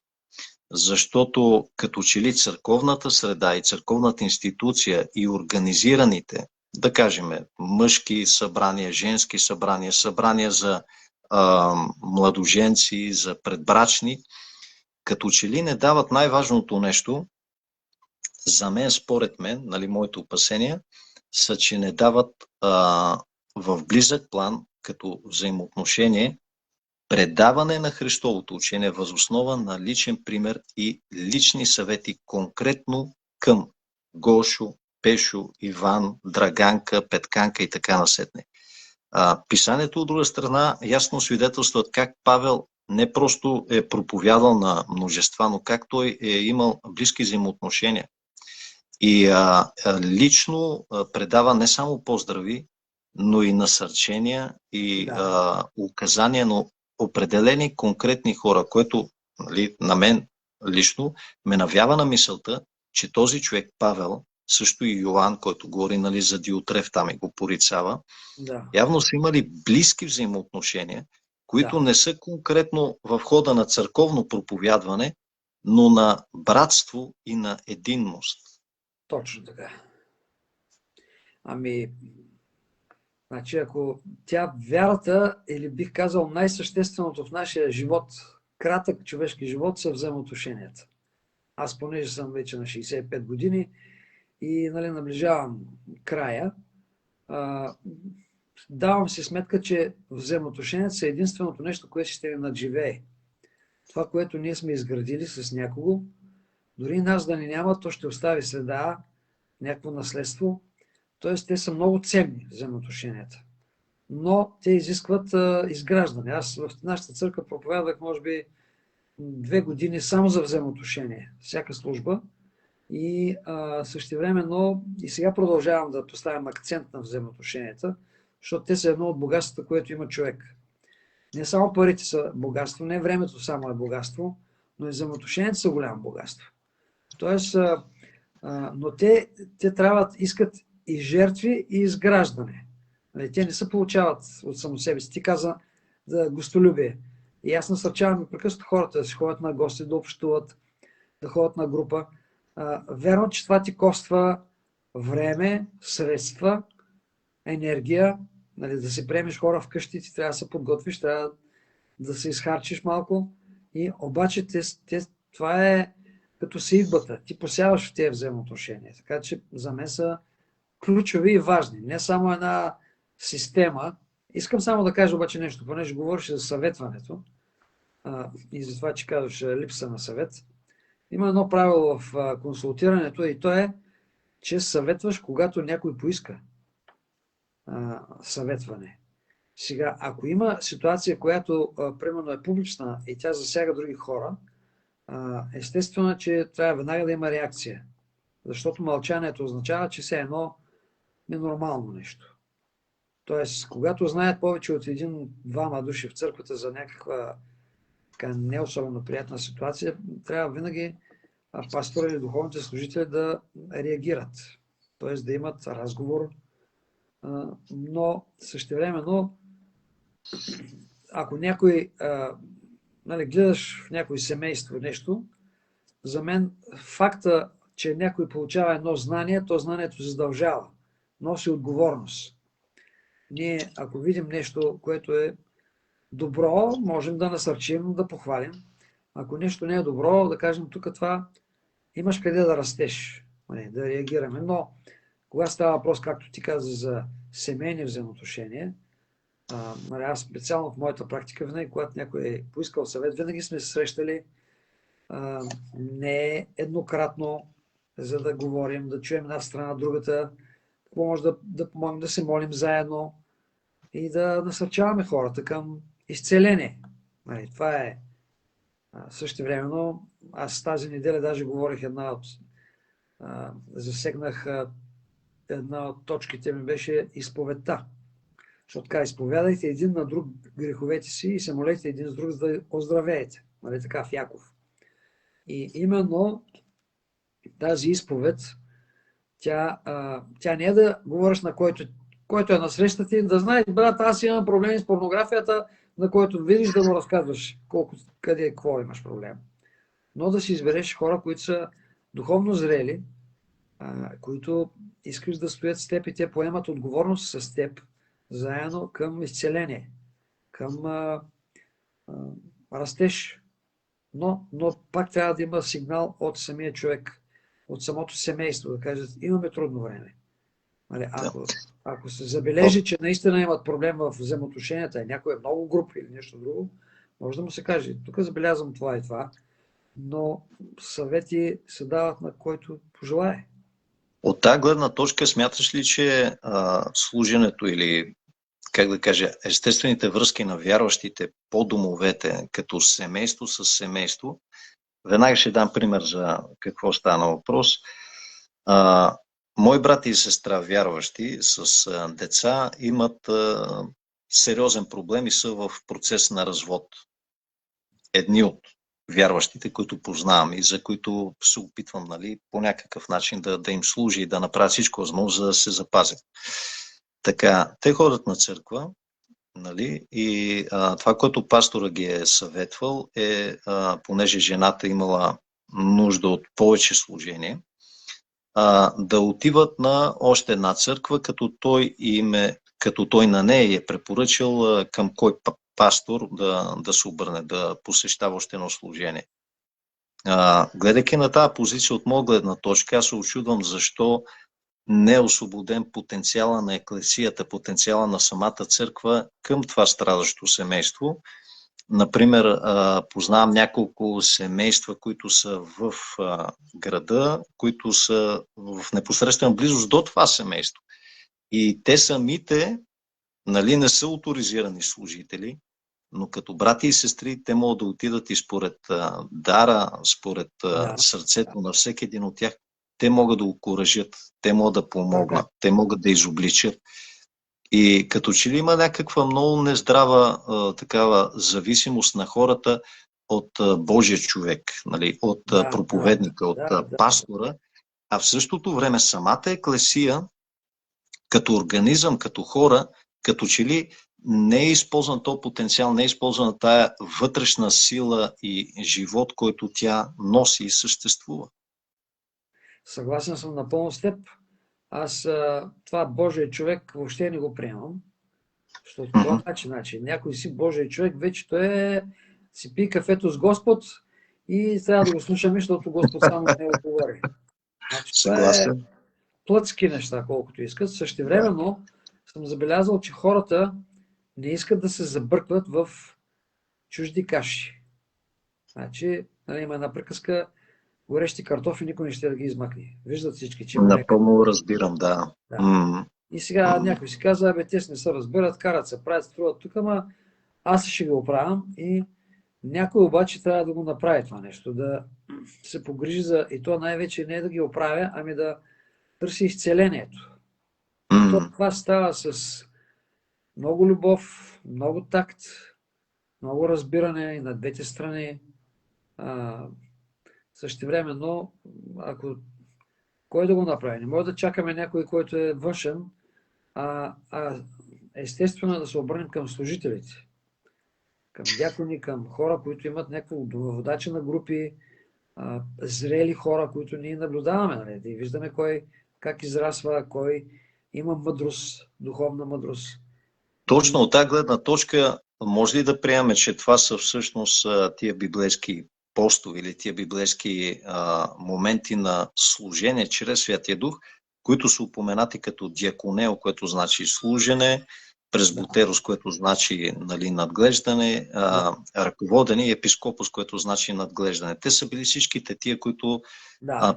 защото като че ли църковната среда и църковната институция и организираните, да кажем, мъжки събрания, женски събрания, събрания за младоженци, за предбрачни, като че ли не дават най-важното нещо, за мен, според мен, нали, моите опасения, са, че не дават в близък план, като взаимоотношение, предаване на Христовото учение въз основа на личен пример и лични съвети конкретно към Гошо, Пешо, Иван, Драганка, Петканка и така насетне. Писанието, от друга страна, ясно свидетелстват как Павел не просто е проповядал на множества, но как той е имал близки взаимоотношения. И лично предава не само поздрави, но и насърчения и указания на определени конкретни хора, което, нали, на мен лично ме навява на мисълта, че този човек Павел, също и Йоан, който говори, нали, за Диотреф там и го порицава, явно са имали близки взаимоотношения, които не са конкретно в хода на църковно проповядване, но на братство и на единност. Точно така. Значи, ако вярата, или бих казал най-същественото в нашия живот, кратък човешки живот, са взаимоотношенията. Аз, понеже съм вече на 65 години и, нали, наближавам края, давам си сметка, че взаимоотношенията са единственото нещо, което ще ни надживее. Това, което ние сме изградили с някого, дори нас да ни няма, то ще остави следа, някакво наследство. Тоест, те са много ценни, взаимоотношенията. Но те изискват изграждане. Аз в нашата църква проповядах, може би, 2 години само за взаимоотношения. Всяка служба. И същевременно и сега продължавам да поставям акцент на взаимоотношенията, защото те са едно от богатствата, което има човек. Не само парите са богатство, не времето само е богатство, но и взаимоотношенията са голямо богатство. Тоест, но те искат и жертви, и изграждане. Те не се получават от само себе си. Ти каза за гостолюбие. И аз насърчавам непрекъснато хората да си ходят на гости, да общуват, да ходят на група. Верно, че това ти коства време, средства, енергия. Нали, да си приемеш хора вкъщи, ти трябва да се подготвиш, трябва да се изхарчиш малко. И обаче това е като сеитбата. Ти посяваш в тези взаимоотношения. Така че за мен са ключови и важни. Не само една система. Искам само да кажа обаче нещо, понеже говориш за съветването и за това, че казваш липса на съвет. Има едно правило в консултирането и то е, че съветваш, когато някой поиска съветване. Сега, ако има ситуация, която примерно е публична и тя засяга други хора, естествено, че трябва веднага да има реакция. Защото мълчанието означава, че все едно ненормално нещо. Тоест, когато знаят повече от 1-2 души в църквата за някаква така не особено приятна ситуация, трябва винаги пастора или духовните служители да реагират. Тоест да имат разговор, но същевременно, ако някой, нали, гледаш в някое семейство нещо, за мен факта, че някой получава едно знание, то знанието задължава, носи отговорност. Ние, ако видим нещо, което е добро, можем да насърчим, да похвалим. Ако нещо не е добро, да кажем, тук това имаш къде да растеш, да реагираме. Но, когато става въпрос, както ти каза, за семейни взаимоотношения, аз специално в моята практика, винаги, когато някой е поискал съвет, винаги сме се срещали не еднократно, за да говорим, да чуем една страна, другата, какво може да помогнем, да се молим заедно и да насърчаваме хората към изцеление. Това е същевременно. Аз тази неделя даже говорих засегнах една от точките ми беше изповедта. Защото така, изповядайте един на друг греховете си и се молете един с друг, за да оздравеете. Нали така, в Яков. И именно тази изповед, тя не е да говориш на който е на срещата ти, да знаеш, брат, аз имам проблеми с порнографията, на който видиш да му разказваш къде, какво имаш проблем. Но да си избереш хора, които са духовно зрели, които искаш да стоят с теб и те поемат отговорност с теб, заедно към изцеление, към растеж. Но пак трябва да има сигнал от самия човек, от самото семейство, да кажат, имаме трудно време. Ако се забележи, че наистина имат проблем в взаимоотношенията, някой е много груб или нещо друго, може да му се каже, тук забелязвам това и това, но съвети се дават на който пожелае. От тази гледна точка смяташ ли, че служенето или, как да кажа, естествените връзки на вярващите по домовете, като семейство с семейство, веднага ще дам пример за какво стана въпрос. Мои брати и сестра, вярващи с деца, имат сериозен проблем и са в процес на развод. Едни от вярващите, които познавам и за които се опитвам, нали, по някакъв начин да им служи и да направя всичко възможно, за да се запазят. Така, те ходят на църква, нали, и това, което пастора ги е съветвал е, понеже жената имала нужда от повече служение, да отиват на още една църква, като той на нея е препоръчал към кой пастор да се обърне, да посещава още едно служение. Гледайки на тази позиция от моя гледна точка, аз се очудвам защо не е освободен потенциала на еклесията, потенциала на самата църква към това страдащо семейство. Например, познавам няколко семейства, които са в града, които са в непосредствена близост до това семейство. И те самите, нали, не са оторизирани служители, но като брати и сестри, те могат да отидат и според дара, според сърцето на всеки един от тях, те могат да окуражат, те могат да помогнат, те могат да изобличат. И като че ли има някаква много нездрава такава зависимост на хората от Божия човек, нали, от проповедника, от пастора, а в същото време самата еклесия, като организъм, като хора, като че ли не е използван този потенциал, не е използвана тая вътрешна сила и живот, който тя носи и съществува. Съгласен съм напълно с теб. Аз това Божия човек въобще не го приемам. Защото това значи, някой си Божия човек, вече той си пие кафето с Господ и трябва да го слушаме, защото Господ само не го говори. Значи, това е плътски неща, колкото искат. Същевременно съм забелязал, че хората не искат да се забъркват в чужди каши. Значи, има една приказка: горещи картофи никой не ще да ги измъкне. Виждат всички, че напълно разбирам, да. И сега някой си казва: те не се разбират, карат се, правят, струват тук, ама аз ще го оправям. И някой обаче трябва да го направи това нещо, да се погрижи за... И то най-вече не е да ги оправя, ами да търси изцелението. Това става с много любов, много такт, много разбиране и на двете страни. Същевременно, ако кой да го направи? Не може да чакаме някой, който е външен, естествено да се обърнем към служителите, към дякони, към хора, които имат някакво водачи на групи, зрели хора, които ние наблюдаваме, нали? И виждаме кой как израсва, кой има мъдрост, духовна мъдрост. Точно от тази гледна точка може ли да приемем, че това са всъщност тия библейски постове или тия библейски моменти на служение чрез Святия Дух, които са упоменати като диаконео, което значи служене, презбутерос, което значи, нали, надглеждане, ръководене, и епископос, което значи надглеждане. Те са били всичките тия, които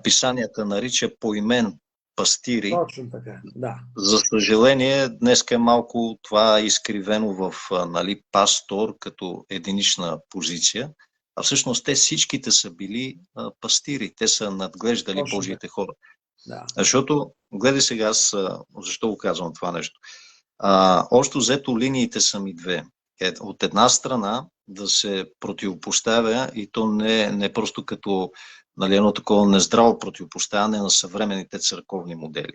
писанията нарича поимен пастири. Точно така, да. За съжаление, днес е малко това изкривено в, нали, пастор като единична позиция, а всъщност те всичките са били пастири, те са надглеждали точно Божиите хора. Да. Защото, гледай сега, аз защо го казвам това нещо. Общо взето линиите са ми две. От една страна да се противопоставя, и то не просто като, нали, едно такова нездраво противопоставяне на съвременните църковни модели,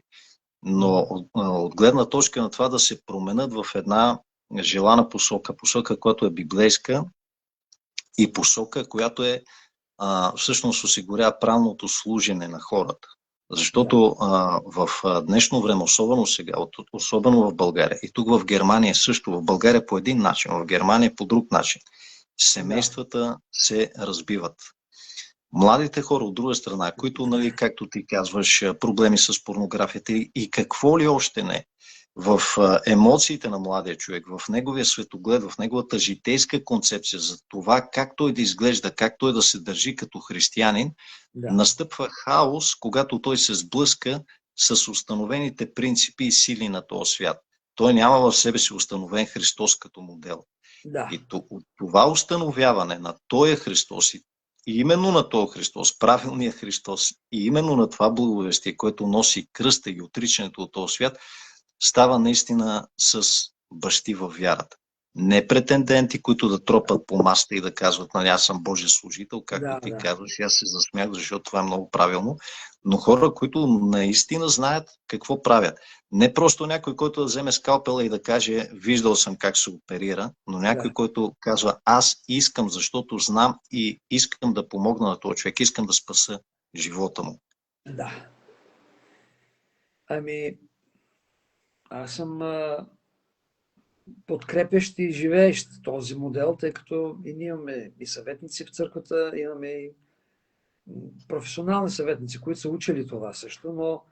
но от гледна точка на това да се променят в една желана посока, която е библейска и посока, която е всъщност осигурява правилното служене на хората. Защото в днешно време, особено сега, особено в България, и тук в Германия също, в България по един начин, в Германия по друг начин, семействата се разбиват. Младите хора от друга страна, които, нали, както ти казваш, проблеми с порнографията и какво ли още не, в емоциите на младия човек, в неговия светоглед, в неговата житейска концепция за това как той да изглежда, как той да се държи като християнин, настъпва хаос, когато той се сблъска с установените принципи и сили на този свят. Той няма в себе си установен Христос като модел. Да. И това установяване на този Христос и именно на този Христос, правилният Христос, и именно на това благовестие, което носи кръста и отричането от този свят, става наистина с бащи във вярата. Не претенденти, които да тропат по масата и да казват, нали, аз съм Божия служител, както ти казваш, и аз се засмях, защото това е много правилно, но хора, които наистина знаят какво правят. Не просто някой, който да вземе скалпела и да каже, виждал съм как се оперира, но някой, който казва, аз искам, защото знам и искам да помогна на този човек, искам да спаса живота му. Да. Ами, аз съм подкрепящ и живеещ този модел, тъй като и ние имаме и съветници в църквата, имаме и професионални съветници, които са учили това също, но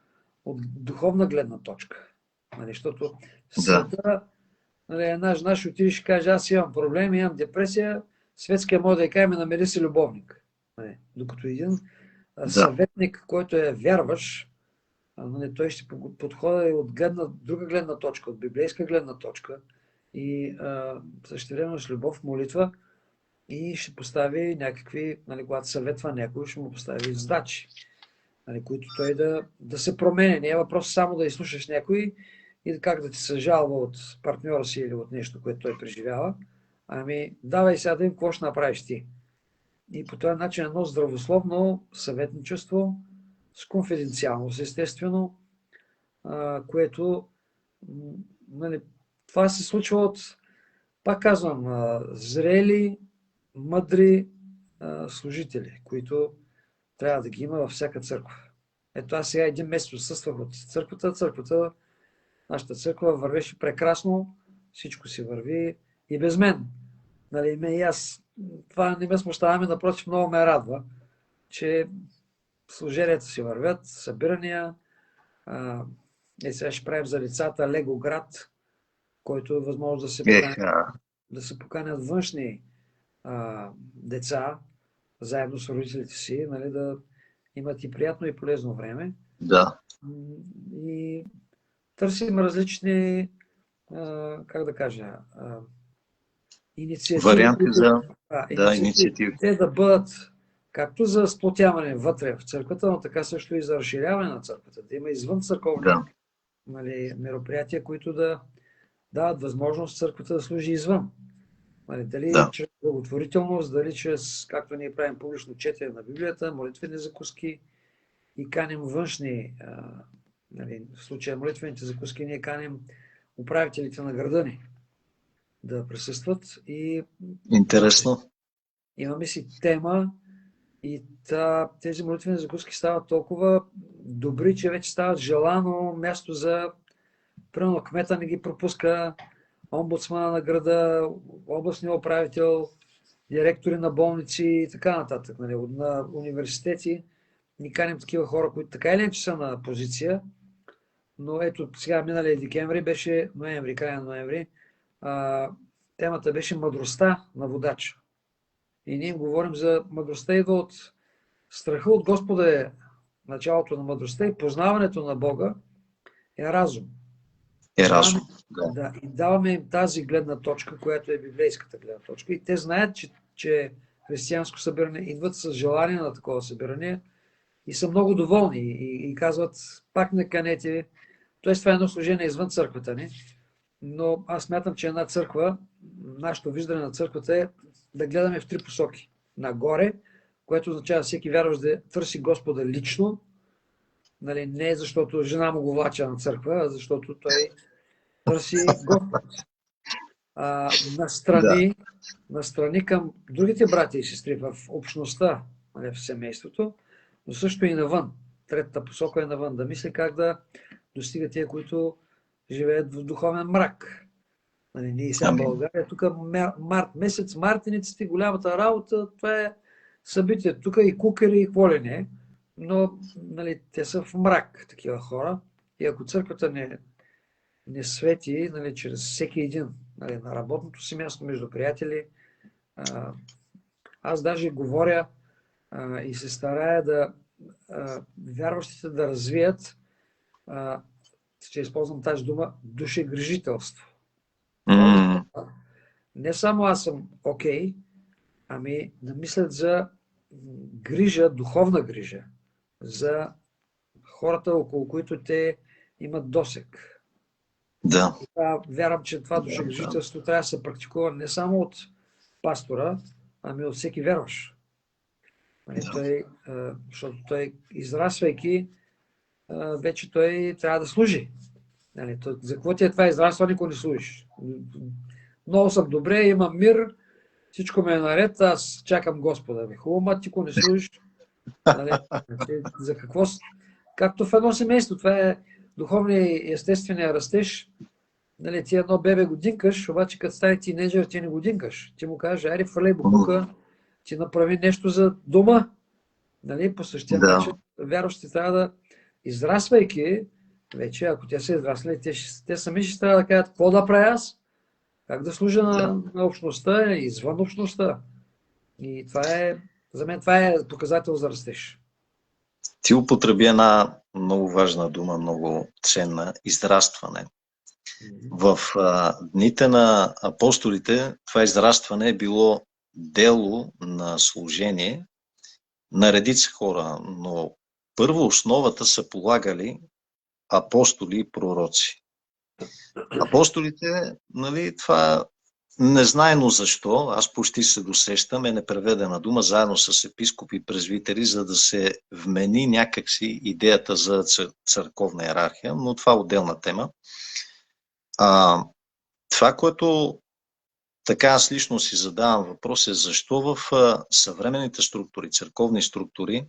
от духовна гледна точка. Нали, защото в света, нали, една жена ще отиде и ще каже, аз имам проблеми, имам депресия, светския може да я каже, намери си любовник. Нали, докато един съветник, който е вярваш, нали, той ще подходи от друга гледна точка, от библейска гледна точка и същевременно с любов, молитва и ще постави някакви, нали, когато съветва някой, ще му постави задачи, нали, които той да се променя. Не е въпрос само да изслушаш някой и как да ти се жалва от партньора си или от нещо, което той преживява. Ами, давай сега да им какво ще направиш ти. И по този начин едно здравословно съветничество с конфиденциалност, естествено, което, нали, това се случва от, пак казвам, зрели, мъдри служители, които трябва да ги има във всяка църква. Ето аз сега един месец отсъствах от църквата, нашата църква вървеше прекрасно, всичко си върви и без мен. Нали, и аз, това не ме смущаваме, напротив, много ме радва, че служенията си вървят, събирания. Сега ще правим за децата Лего град, който е възможност да се поканят външни деца, заедно с родителите си, нали, да имат и приятно и полезно време. Да. И търсим различни, как да кажа, инициативи. Варианти за инициативи. Те да бъдат както за сплотяване вътре в църквата, но така също и за разширяване на църквата. Да има извън църковни нали, мероприятия, които да дават възможност църквата да служи извън. Нали, дали чрез благотворителност, дали чрез, както ние правим публично четене на Библията, молитвени закуски и каним външни, нали, в случая молитвените закуски, ние каним управителите на града ни да присъстват. И интересно. Имаме си тема и тези молитвени закуски стават толкова добри, че вече стават желано място за, примерно, кмета не ги пропуска, омбудсмана на града, областния управител, директори на болници и така нататък, нали, на университети. Ни каним такива хора, които така или иначе са на позиция, но ето сега миналия декември беше ноември, края на ноември, темата беше мъдростта на водача. И ние им говорим за мъдростта, идва от страха от Господа е началото на мъдростта и познаването на Бога е разум. Разум. Да, и даваме им тази гледна точка, която е библейската гледна точка. И те знаят, че християнско събиране идват с желание на такова събиране и са много доволни и казват, пак не канете. Тоест това е едно служение извън църквата ни. Но аз смятам, че една църква, нашето виждане на църквата е да гледаме в три посоки. Нагоре, което означава всеки вярващ да търси Господа лично, нали, не защото жена му го влача на църква, а защото той търси Господ. Настрани към другите брати и сестри в общността, нали, в семейството, но също и навън. Третата посока е навън. Да мисли как да достига тия, които живеят в духовен мрак. Нали, ние сега в България, тук март месец, мартениците, голямата работа, това е събитие. Тук и кукери, и какво ли не, но нали, те са в мрак, такива хора. И ако църквата не свети, нали, чрез всеки един, нали, на работното си място, между приятели, аз даже говоря и се старая да вярващите да развият ще използвам тази дума, душегрижителство. Това М, означава, не само аз съм окей, ами да мислят за грижа, духовна грижа, за хората, около които те имат досек. да, Вярвам, че това да, душегрижителство трябва да се практикува не само от пастора, ами от всеки вярващ. Защото той, израствайки, вече той трябва да служи. За какво ти е това израстване, ако не служиш? Много съм добре, имам мир, всичко ме е наред, аз чакам Господа. Хубаво, ти ако не служиш, за какво? Както в едно семейство, това е духовния и естествения растеж. Ти едно бебе го динкаш, обаче като стане тинейджър, ти не го динкаш. Ти му кажеш, айде фалей букука, ти направи нещо за дома. По същия да, начин, вярващите трябва да, израствайки, вече, ако те са израсли, те сами ще трябва да кажат, какво да правя аз, как да служа на общността и извън общността. И за мен това е показател за растеж. Ти употреби една много важна дума, много ценна – израстване. В дните на апостолите това израстване е било дело на служение на редица хора, но първо основата са полагали апостоли и пророци. Апостолите, това незнайно защо, аз почти се досещам, е непреведена дума, заедно с епископи и презвитери, за да се вмени някакси идеята за църковна иерархия, но това е отделна тема. Това, което така аз лично си задавам въпрос е защо в съвременните структури, църковни структури,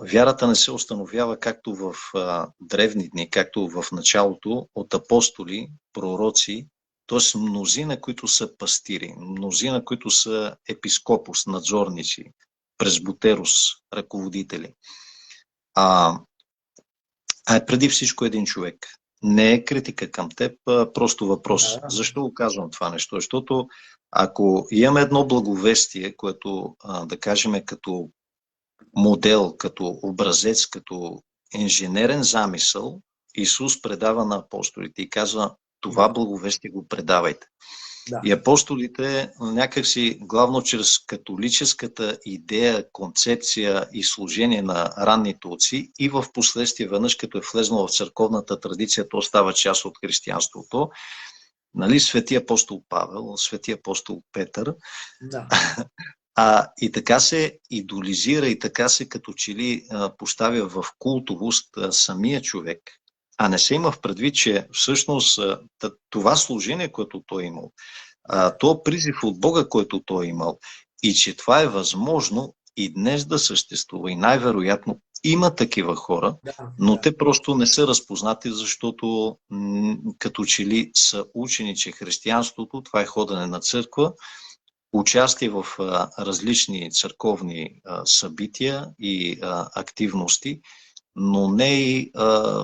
вярата не се установява както в древни дни, както в началото от апостоли, пророци, т.е. мнозина, които са пастири, мнозина, които са епископос, надзорници, презбутерос, ръководители. Е преди всичко един човек. Не е критика към теб, просто въпрос. Да. Защо го казвам това нещо? Защото ако имаме едно благовестие, което да кажем като модел, като образец, като инженерен замисъл, Исус предава на апостолите и казва, това благовестие го предавайте. Да. И апостолите някакси, главно чрез католическата идея, концепция и служение на ранните отци и в последствие веднъж, като е влезнал в църковната традиция, то става част от християнството. Свети апостол Павел, свети апостол Петър. Да. И така се идолизира и така се като че ли поставя в култовост самия човек. А не се има в предвид, че всъщност това служение, което той е имал, то призив от Бога, който той е имал, и че това е възможно и днес да съществува. И най-вероятно има такива хора, но те просто не са разпознати, защото като че ли са учени, че християнството, това е ходене на църква, участие в различни църковни събития и активности, но не и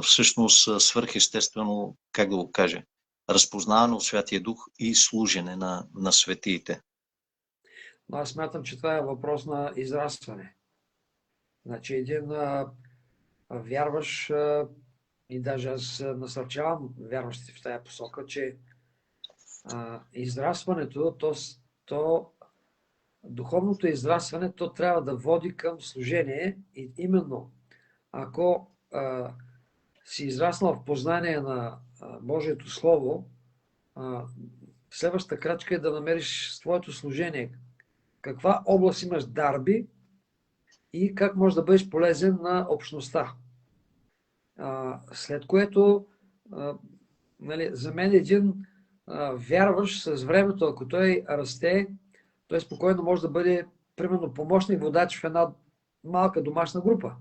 всъщност свърхестествено, как да го кажа, разпознаване от Святия Дух и служене на светиите. Но аз смятам, че това е въпрос на израстване. Значи един вярваш и даже аз насърчавам вярващите в тая посока, че израстването, духовното израстване, то трябва да води към служение и именно ако си израснал в познание на Божието Слово, следващата крачка е да намериш своето служение. Каква област имаш дарби и как можеш да бъдеш полезен на общността. След което, за мен един вярващ с времето, ако той расте, той спокойно може да бъде, примерно, помощник водач в една малка домашна група.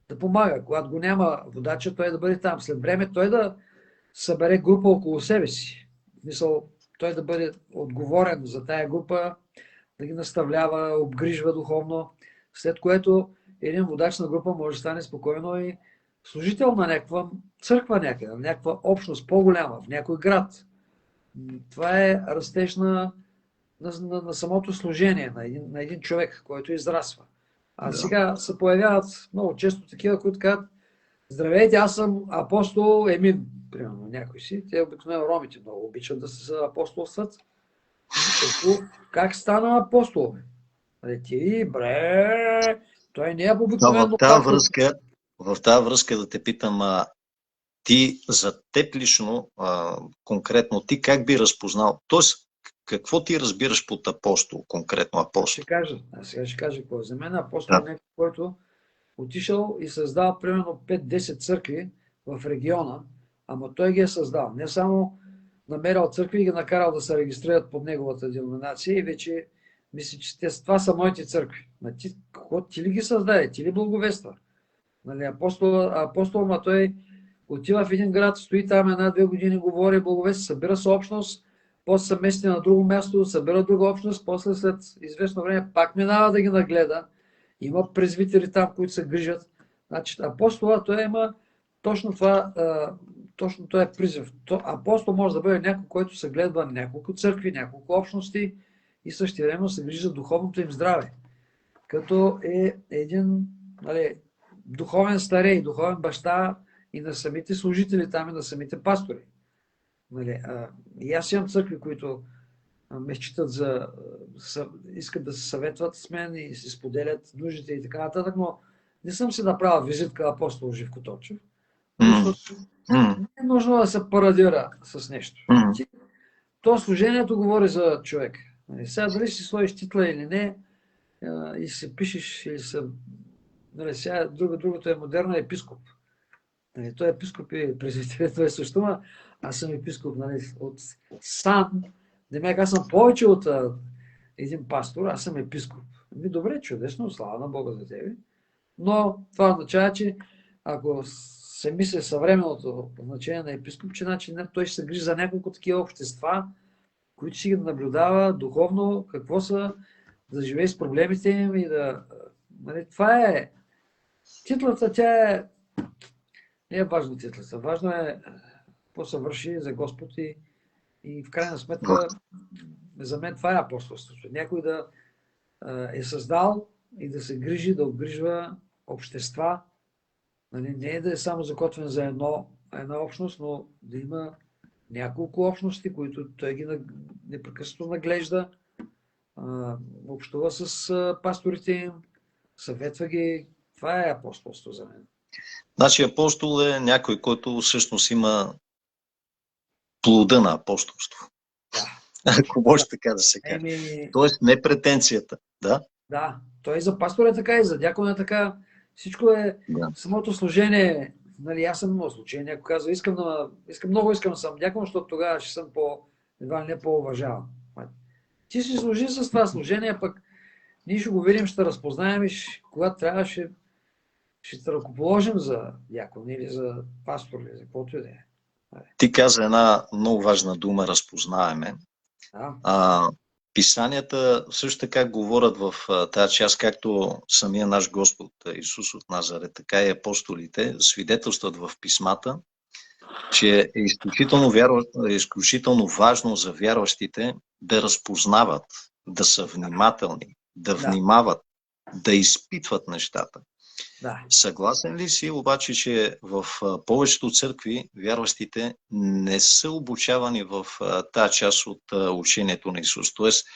Да помага. Когато го няма водача, той да бъде там. След време той да събере група около себе си. Мисъл, той да бъде отговорен за тая група, да ги наставлява, обгрижва духовно, след което един водач на група може да стане спокойно и служител на някаква църква някъде, на някаква общност по-голяма, в някой град. Това е растеж на самото служение на един човек, който израсва. Сега се появяват много често такива, които казват, Здравейте, аз съм апостол Емин, примерно, някой си. Те обикновено ромите много обичат да се апостолстват. Как стана апостол? Бе? Нали, ти, бре, той не е В обикновено тази пастор. връзка, в тази връзка да те питам, ти за теб лично, конкретно, ти как би разпознал, т.е. какво ти разбираш под апостол, конкретно апостол? Сега ще кажа какво. За мен апостол е Да. някой, който отишъл и създал примерно 5-10 църкви в региона, ама той ги е създал. Не само намерил църкви и ги накарал да се регистрират под неговата деноминация и вече мисли, че това са моите църкви. Ти ли ги създаде? Ти ли благовества? Нали, апостол, ма той отива в един град, стои там 1-2 години, говори благовест, събира се общност, после се мести на друго място, събира друга общност, после след известно време пак минава да ги нагледа. Има презвитери там, които се грижат. Значи апостола, той има точно това, точно това е призив. Апостол може да бъде някой, който се гледа няколко църкви, няколко общности и същевременно се грижи за духовното им здраве. Като е един, нали, духовен старей, духовен баща и на самите служители там, и на самите пастори. Нали, и аз имам църкви, които ме считат искат да се съветват с мен и се споделят нуждите и така нататък, но не съм си направил визитка апостол Живко Тончев, защото не е нужно да се парадира с нещо. То служението говори за човек. Нали, сега дали си сложиш титла или не, и се пишеш, или нали, сега другото е модерно епископ. Нали, той е епископ и президент, той е също, но аз съм епископ, нали, от сан. Демек, аз съм повече от един пастор, аз съм епископ. Добре, чудесно, слава на Бога за тебе. Но това означава, че ако се мисли съвременното значение на епископ, че значи, той ще се грижи за няколко такива общества, които ще ги наблюдава духовно, какво са, да живее с проблемите им и да... Нали, това е... Титлата, тя е... Не е важно титлата. Важно е какво се върши за Господ и в крайна сметка за мен това е апостолството. Някой да е създал и да се грижи, да обгрижва общества. Нали, не е да е само закотвен за една общност, но да има няколко общности, които той ги непрекъснато наглежда, общува с пасторите им, съветва ги. Това е апостолство за мен. Значи апостол е някой, който всъщност има плода на апостолство. Да. Ако може така да се каже. Тоест не претенцията. Да? Да. Той за пастор е така и за дякон е така. Всичко е самото служение. Нали, аз съм много служение. Ако казва, искам да съм дякон, защото тогава ще съм едва не по-уважаван. Ти си служи с това служение, пък ние ще го видим, ще разпознаем и когато трябва ще те ръкоположим за дякон или за пастор или за каквото и да е. Ти каза една много важна дума, разпознаваме. Да. Писанията също така говорят в тази част, както самия наш Господ Исус от Назарет, така и апостолите свидетелстват в писмата, че е изключително важно за вярващите да разпознават, да са внимателни, да внимават, да изпитват нещата. Да. Съгласен ли си обаче, че в повечето църкви вярващите не са обучавани в тази част от учението на Исус? Тоест,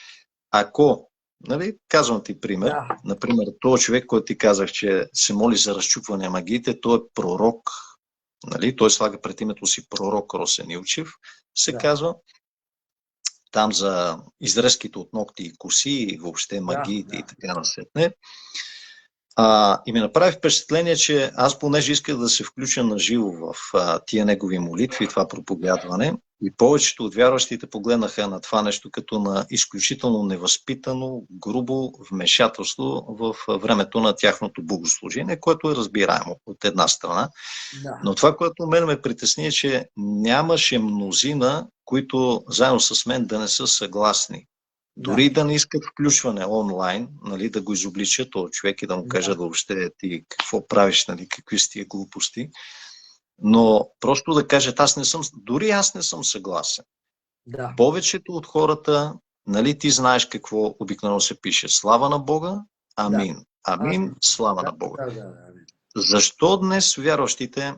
ако, нали, казвам ти пример, например, този човек, който ти казах, че се моли за разчупване на магиите, той е пророк, нали, той слага пред името си пророк Росен Илчев, се казва, там за изрезките от ногти и коси и въобще магиите и така насетне. И ми направи впечатление, че аз понеже исках да се включа на живо в тия негови молитви, това проповядване, и повечето от вярващите погледнаха на това нещо като на изключително невъзпитано, грубо вмешателство в времето на тяхното богослужение, което е разбираемо от една страна. Да. Но това, което мен ме притесни, е, че нямаше мнозина, които заедно с мен да не са съгласни. Дори да не искат включване онлайн, нали, да го изобличат този човек и да му кажат въобще ти какво правиш, нали, какви са тия глупости. Но просто да кажат, дори аз не съм съгласен. Да. Повечето от хората, нали, ти знаеш какво обикновено се пише. Слава на Бога, амин. Амин, слава на Бога. Защо днес вярващите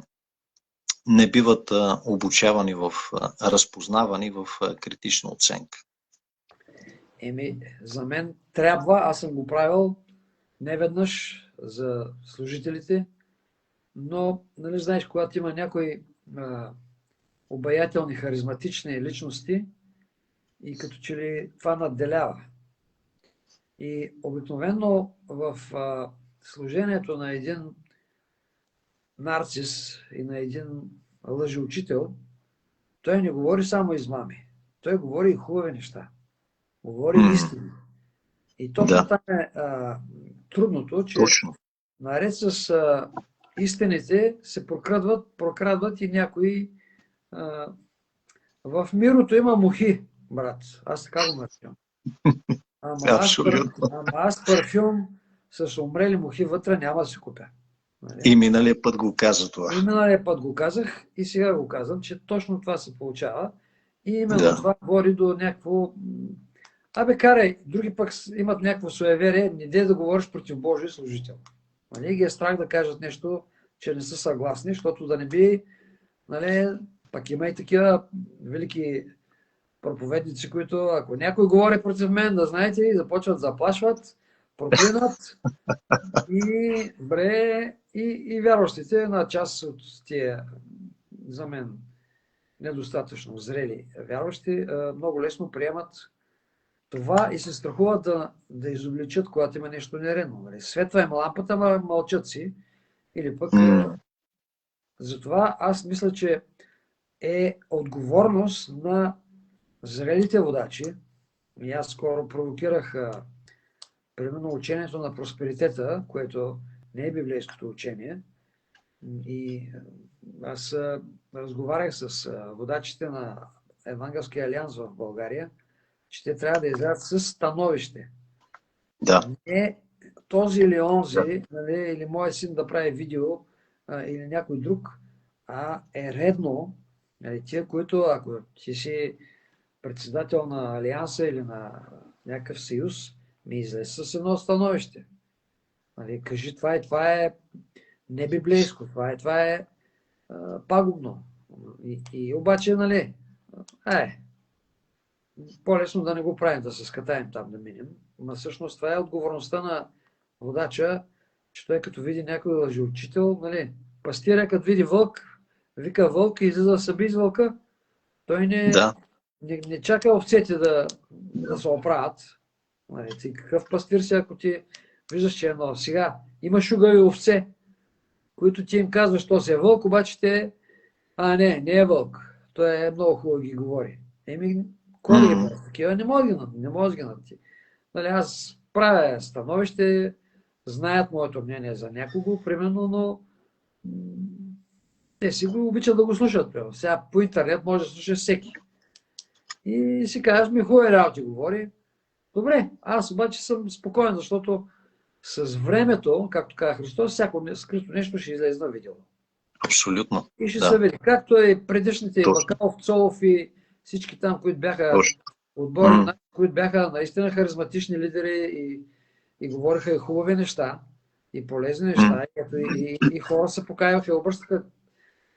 не биват обучавани разпознавани в критична оценка? За мен трябва, аз съм го правил неведнъж за служителите, но, нали знаеш, когато има някои обаятелни, харизматични личности и като че ли това надделява. И обикновено в служението на един нарцис и на един лъжеучител, той не говори само измами. Той говори и хубави неща. Говори истини. И точно там е трудното, че Точно. наред с истините се прокрадват и някои... в мирото има мухи, брат. Аз така го наричам. Ама аз парфюм с умрели мухи вътре няма да си купя. И миналия път го каза това. И миналия път го казах и сега го казвам, че точно това се получава. И именно това води до някакво... карай, други пък имат някакво суеверие, не дей да говориш против Божий служител. Нали, ги е страх да кажат нещо, че не са съгласни, защото да не би... Нали, пък има и такива велики проповедници, които ако някой говори против мен, да знаете, и започват да заплашват, проклинат и вярващите на част от тия, за мен, недостатъчно зрели вярващи, много лесно приемат това и се страхуват да изобличат, когато има нещо нередно. Светва им лампата, мълчат си. Или пък... Затова аз мисля, че е отговорност на зрелите водачи. И аз скоро провокирах примерно учението на просперитета, което не е библейското учение. И аз разговарях с водачите на Евангелския алианс в България, че те трябва да излязат с становище. Да. Не този или онзи, нали, или моят син да прави видео, или някой друг, а е редно, нали, тия, които, ако ти си председател на алианса или на някакъв съюз, ми излез с едно становище. Нали, кажи това е не библейско, това е пагубно. И обаче, нали, по-лесно да не го правим, да се скатаем там да минем. Но всъщност това е отговорността на водача, че той като види някой лъжеучител, нали, пастира като види вълк, вика вълк и излиза да се би с вълка, той не чака овцете да се оправят. Нали, ти какъв пастир си, ако ти виждаш, че едно. Сега има шугави овце, които ти им казваш, що си е вълк, обаче те, не е вълк. Той е много хубаво ги говори. Кой ги прави такива? Не може да ги нати. Нали, аз правя становище, знаят моето мнение за някого, примерно, но те си го обичат да го слушат. Примерно. Сега по интернет може да слуша всеки. И си казваш, хубави работи говори. Добре, аз обаче съм спокоен, защото с времето, както каза Христос, всяко скрито нещо ще излезе на видео. Абсолютно. И ще се види. Както и предишните Бакалов, Цолов и всички там, които бяха отбори, които бяха наистина харизматични лидери и говориха и хубави неща, и полезни неща, и хора се покаяваха и обръщаха,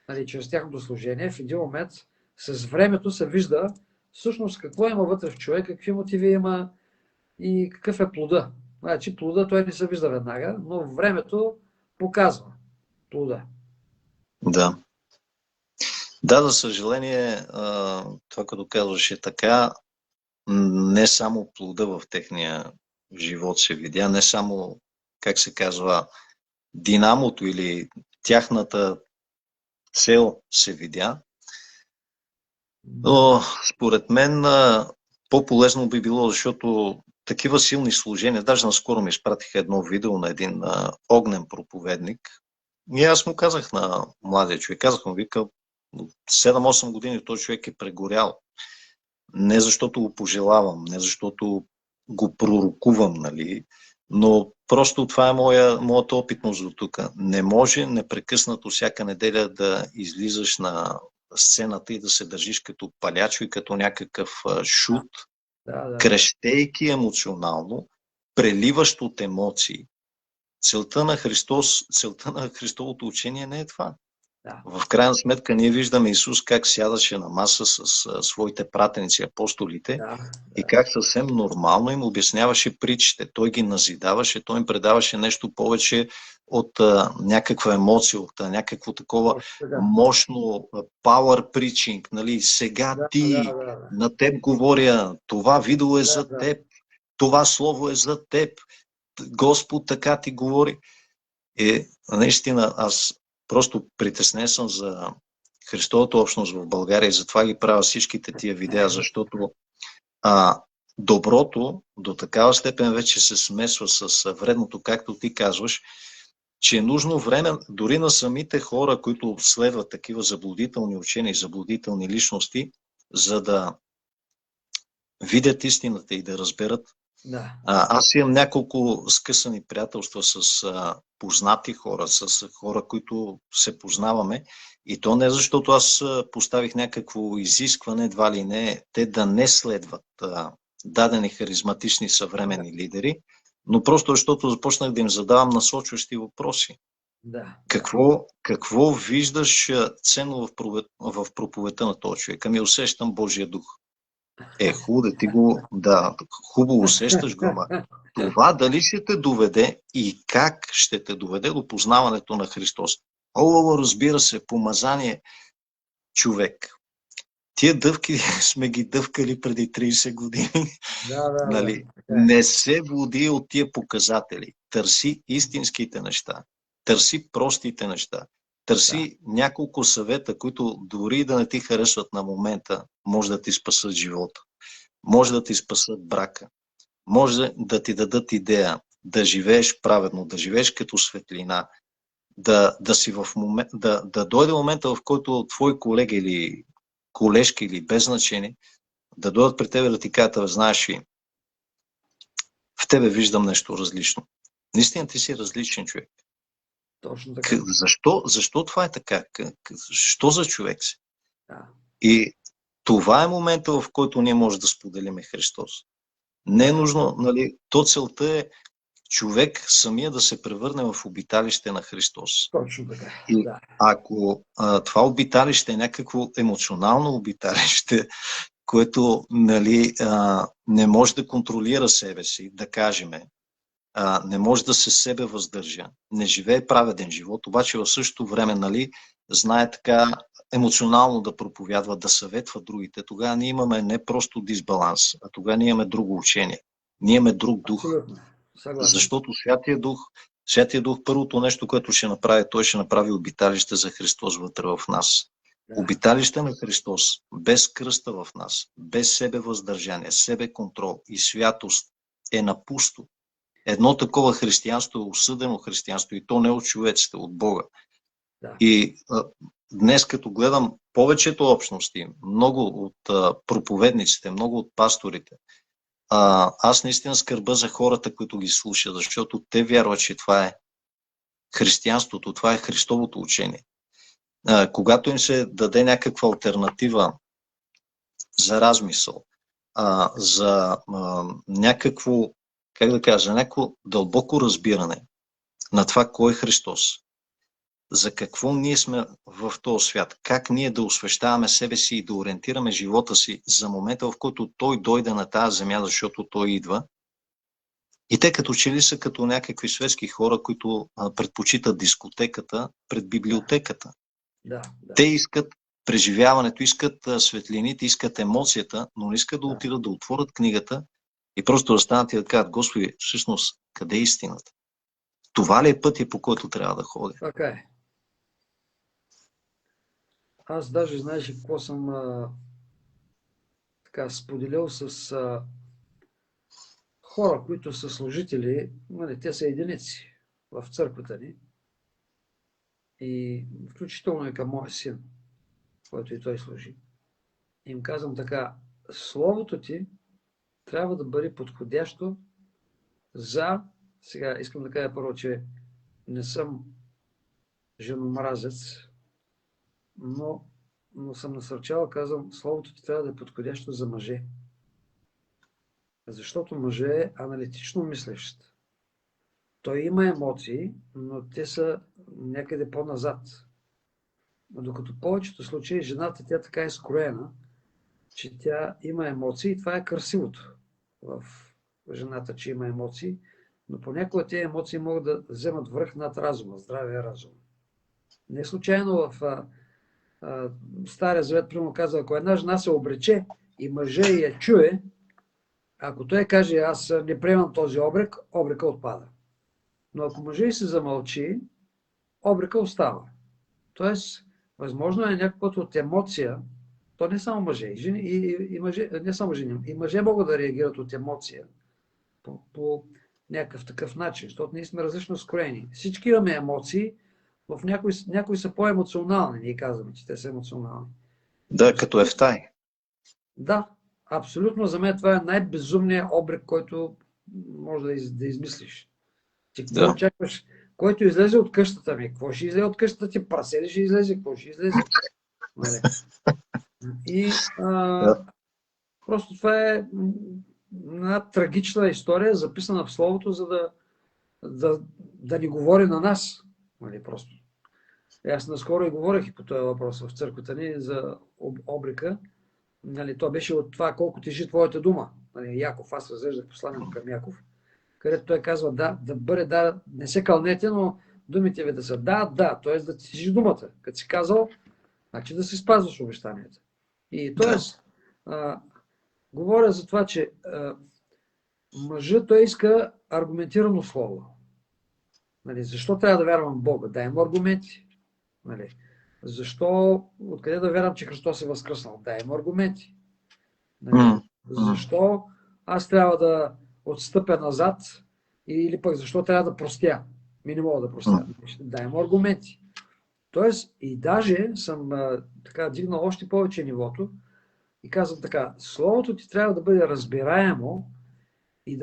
нали, чрез тяхното служение. В един момент с времето се вижда всъщност какво има вътре в човек, какви мотиви има и какъв е плода. Значи плода той не се вижда веднага, но времето показва плода. Да. Да, за съжаление, това като казваш е така, не само плода в техния живот се видя, не само, как се казва, динамото или тяхната цел се видя, но според мен по-полезно би било, защото такива силни служения, даже наскоро ми изпратиха едно видео на един огнен проповедник и аз му казах на младия човек, казах му, вика, 7-8 години този човек е прегорял. Не защото го пожелавам, не защото го пророкувам, нали, но просто това е моята опитност до тук. Не може непрекъснато всяка неделя да излизаш на сцената и да се държиш като палячо и като някакъв шут, крещейки емоционално, преливащ от емоции. целта на Христовото учение не е това. Да. В крайна сметка ние виждаме Исус как сядаше на маса с своите пратеници, апостолите, Да. и как съвсем нормално им обясняваше притчите. Той ги назидаваше, той им предаваше нещо повече от някаква емоция, от някакво такова Точно така. мощно power preaching. Нали? Сега Да, ти, да. на теб говоря, това видео е за Да. теб, това слово е за теб, Господ така ти говори. Наистина, аз просто притеснен съм за Христовата общност в България и затова ги правя всичките тия видеа, защото доброто до такава степен вече се смесва с вредното, както ти казваш, че е нужно време дори на самите хора, които следват такива заблудителни учения и заблудителни личности, за да видят истината и да разберат. Да. Аз имам няколко скъсани приятелства с познати хора, с хора, които се познаваме, и то не защото аз поставих някакво изискване, едва ли не, те да не следват дадени харизматични съвременни лидери, но просто защото започнах да им задавам насочващи въпроси. Да. Какво виждаш ценно в проповедта на този човек? Ами усещам Божия дух. Хубаво да ти го, да, хубаво усещаш го, ама това дали ще те доведе и как ще те доведе до познаването на Христос? Разбира се, помазание, човек. Тия дъвки сме ги дъвкали преди 30 години. Да. Нали? Не се води от тия показатели. Търси истинските неща. Търси простите неща. Търси няколко съвета, които дори да не ти харесват на момента, може да ти спасат живота. Може да ти спасат брака. Може да ти дадат идея да живееш праведно, да живееш като светлина, да си в момент, да дойде момента, в който твой колега или колежки или без значение, да дойдат при тебе да ти кажат: знаеш ли, в тебе виждам нещо различно. Наистина ти си различен човек. Точно така. Защо това е така? Що за човек си? Да. И това е момента, в който ние можем да споделиме Христос. Не е нужно, нали, то целта е човек самия да се превърне в обиталище на Христос. Точно така. И да. ако това обиталище е някакво емоционално обиталище, което, нали, не може да контролира себе си, да кажеме, не може да се себе въздържа, не живее праведен живот, обаче в същото време, нали, знае така емоционално да проповядва, да съветва другите, тогава ние имаме не просто дисбаланс, а тогава ние имаме друго учение. Ние имаме друг дух. Абсолютно. Съгласен. Защото Святия Дух, първото нещо, което ще направи, той ще направи обиталище за Христос вътре в нас. Да. Обиталище на Христос, без кръста в нас, без себе въздържание, себе контрол и святост е на пусто. Едно такова християнство е осъдено християнство, и то не от човеците, от Бога. Да. И днес, като гледам повечето общности, много от проповедниците, много от пасторите, аз наистина скърба за хората, които ги слушат, защото те вярват, че това е християнството, това е Христовото учение. Когато им се даде някаква алтернатива за размисъл, за някакво, как да кажа, някакво дълбоко разбиране на това кой е Христос, за какво ние сме в този свят, как ние да освещаваме себе си и да ориентираме живота си за момента, в който Той дойде на тази земя, защото Той идва. И те като че ли са като някакви светски хора, които предпочитат дискотеката пред библиотеката. Да. Те искат преживяването, искат светлините, искат емоцията, но не искат да отидат да отворят книгата и просто да станат и да кажат: Господи, всъщност, къде е истината? Това ли е пътя, по който трябва да ходя? Така е. Аз даже, знаеш какво съм така споделил с хора, които са служители, нали, те са единици в църквата ни, и включително и към моя син, който и той служи. Им казвам така: словото ти трябва да бъде подходящо за... Сега искам да кажа първо, че не съм женомразец, но съм насърчавал, казвам, словото ти трябва да е подходящо за мъже. Защото мъже е аналитично мислещ. той има емоции, но те са някъде по-назад. Докато в повечето случаи жената тя така е скроена, че тя има емоции и това е красивото в жената, че има емоции, но понякога тези емоции могат да вземат връх над разума, здравия разум. Не случайно в Стария завет примерно казва, ако една жена се обрече и мъжа я чуе, ако той каже, аз не приемам този обрек, обрека отпада. Но ако мъжа и се замълчи, обрека остава. Тоест, възможно е някакво от емоция, то не само мъже, и мъже, не само жени, и мъже могат да реагират от емоция по някакъв такъв начин, защото ние сме различно скроени. Всички имаме емоции, в някои са по-емоционални, ние казваме, че те са емоционални. Да, като Ефтай. Да, абсолютно за мен това е най-безумният обрек, който може да измислиш. Ти какво очакваш? Който излезе от къщата ми, какво ще излезе от къщата ти? Прасе ли ще излезе? Какво ще излезе? И просто това е една трагична история, записана в Словото, за да ни говори на нас. Просто. Аз наскоро и говорих и по този въпрос в църквата ни за обрека. То беше от това колко тежи твоята дума. Яков, аз разреждах посланието към Яков, където той казва да бъде, не се кълнете, но думите ви да са да, т.е. да тежи думата. Като си казал, значи да си спазваш обещанията. И т.е. говоря за това, че мъжът той иска аргументирано слово. Защо трябва да вярвам в Бога? Дай му аргументи. Защо, откъде да вярвам, че Христос е възкръснал? Дай му аргументи. Защо аз трябва да отстъпя назад или пък защо трябва да простя? Ми не мога да простя. Дай му аргументи. Тоест, и даже съм така дигнал още повече нивото и казвам така, словото ти трябва да бъде разбираемо и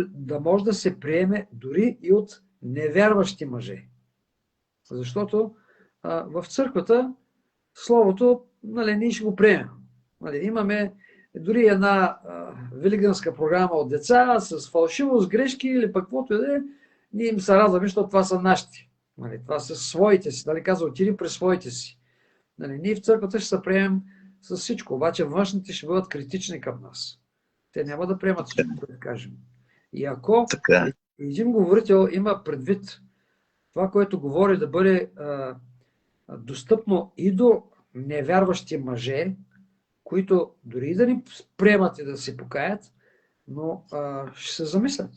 да може да се приеме дори и от невярващи мъже. Защото в църквата словото, ние ще го приемем. Имаме дори една великденска програма от деца с фалшивост, грешки или пък каквото и да е, ние им се радваме, защото това са нашите. Това са своите си. Казва, отиди при своите си. Ние в църквата ще се приемем с всичко, обаче външните ще бъдат критични към нас. Те няма да приемат всичко, да кажем. И ако един говорител има предвид това, което говори, да бъде достъпно и до невярващи мъже, които дори да ни приемат и да се покаят, но ще се замислят.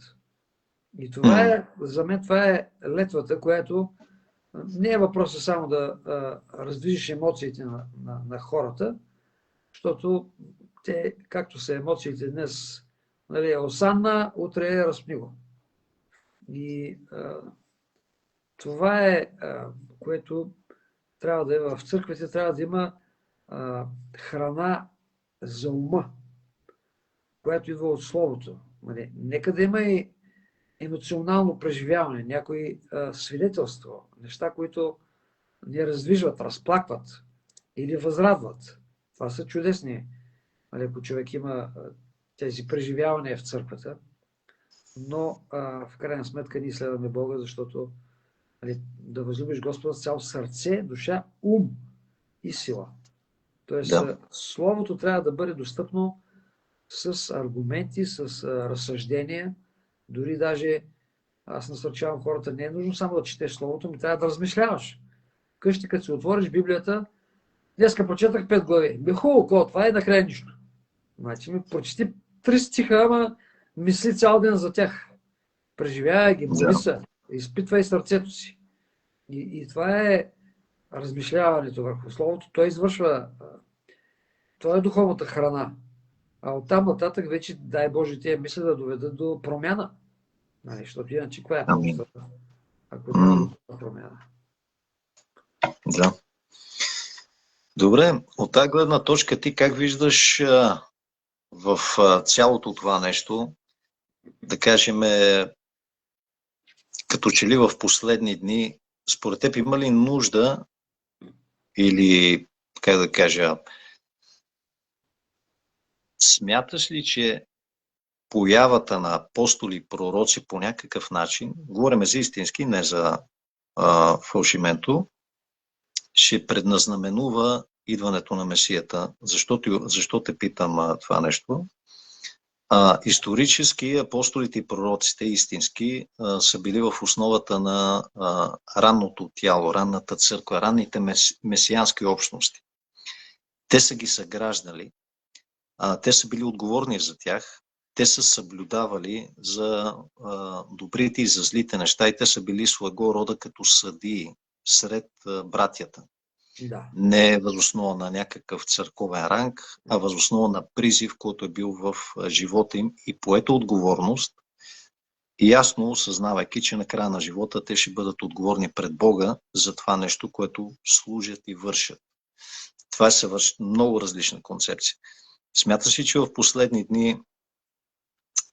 И това е, за мен това е летвата, която не е въпросът само да раздвижиш емоциите на хората, защото те, както са емоциите днес, осанна, утре е разпниго. И това е, което трябва да е в църквите, трябва да има храна за ума, която идва от Словото. Нека да има и емоционално преживяване, някои свидетелства, неща, които ни раздвижват, разплакват или възрадват. Това са чудесни, ако човек има тези преживявания в църквата, но в крайна сметка ние следваме Бога, защото да възлюбиш Господа с цяло сърце, душа, ум и сила. Тоест, Словото трябва да бъде достъпно с аргументи, с разсъждения. Дори даже аз насърчавам хората, не е нужно само да четеш Словото, ми трябва да размишляваш. Къщи, като си отвориш Библията, днеска прочетах 5 глави. Хубаво, това е накрая нищо. Значи ми прочети 3 стиха, ама мисли цял ден за тях. Преживявай ги, моли се, изпитвай сърцето си. И това е размишляването върху Словото. Той извършва, това е духовната храна. А оттам нататък вече, дай Боже, тия мисли да доведат до промяна. Защото иначе каква е ползата, ако не е промяна? Да. Добре, от тази гледна точка ти как виждаш в цялото това нещо, да кажем, като че ли в последни дни, според теб има ли нужда или, как да кажа, смяташ ли, че появата на апостоли и пророци по някакъв начин, говорим за истински, не за фалшименто, ще предназнаменува идването на Месията. Защо те питам това нещо? Исторически апостолите и пророците истински са били в основата на ранното тяло, ранната църква, ранните месиански общности. Те са ги съграждали, те са били отговорни за тях, те са съблюдавали за добрите и за злите неща и те са били своего рода като съдии сред братята. Да. Не възоснова на някакъв църковен ранг, а възоснова на призив, който е бил в живота им и поета отговорност, ясно осъзнавайки, че на края на живота те ще бъдат отговорни пред Бога за това нещо, което служат и вършат. Това е много различна концепция. Смяташ ли, че в последни дни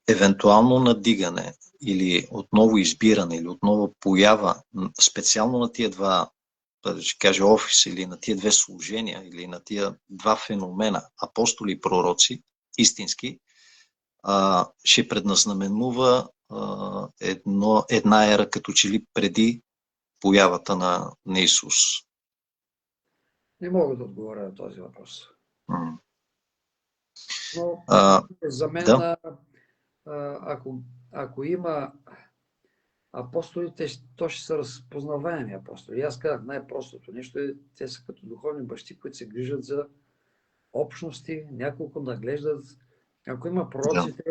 евентуално надигане или отново избиране или отново поява специално на тия два, да ще кажа, офис или на тия две служения или на тия два феномена, апостоли и пророци, истински, ще предназнаменува една ера като че ли преди появата на Исус? Не мога да отговоря на този въпрос. Но за мен, да. ако има апостолите, то ще са разпознаваеми апостоли. Аз казах, най-простото нещо е, те са като духовни бащи, които се грижат за общности, няколко наглеждат. Ако има пророците,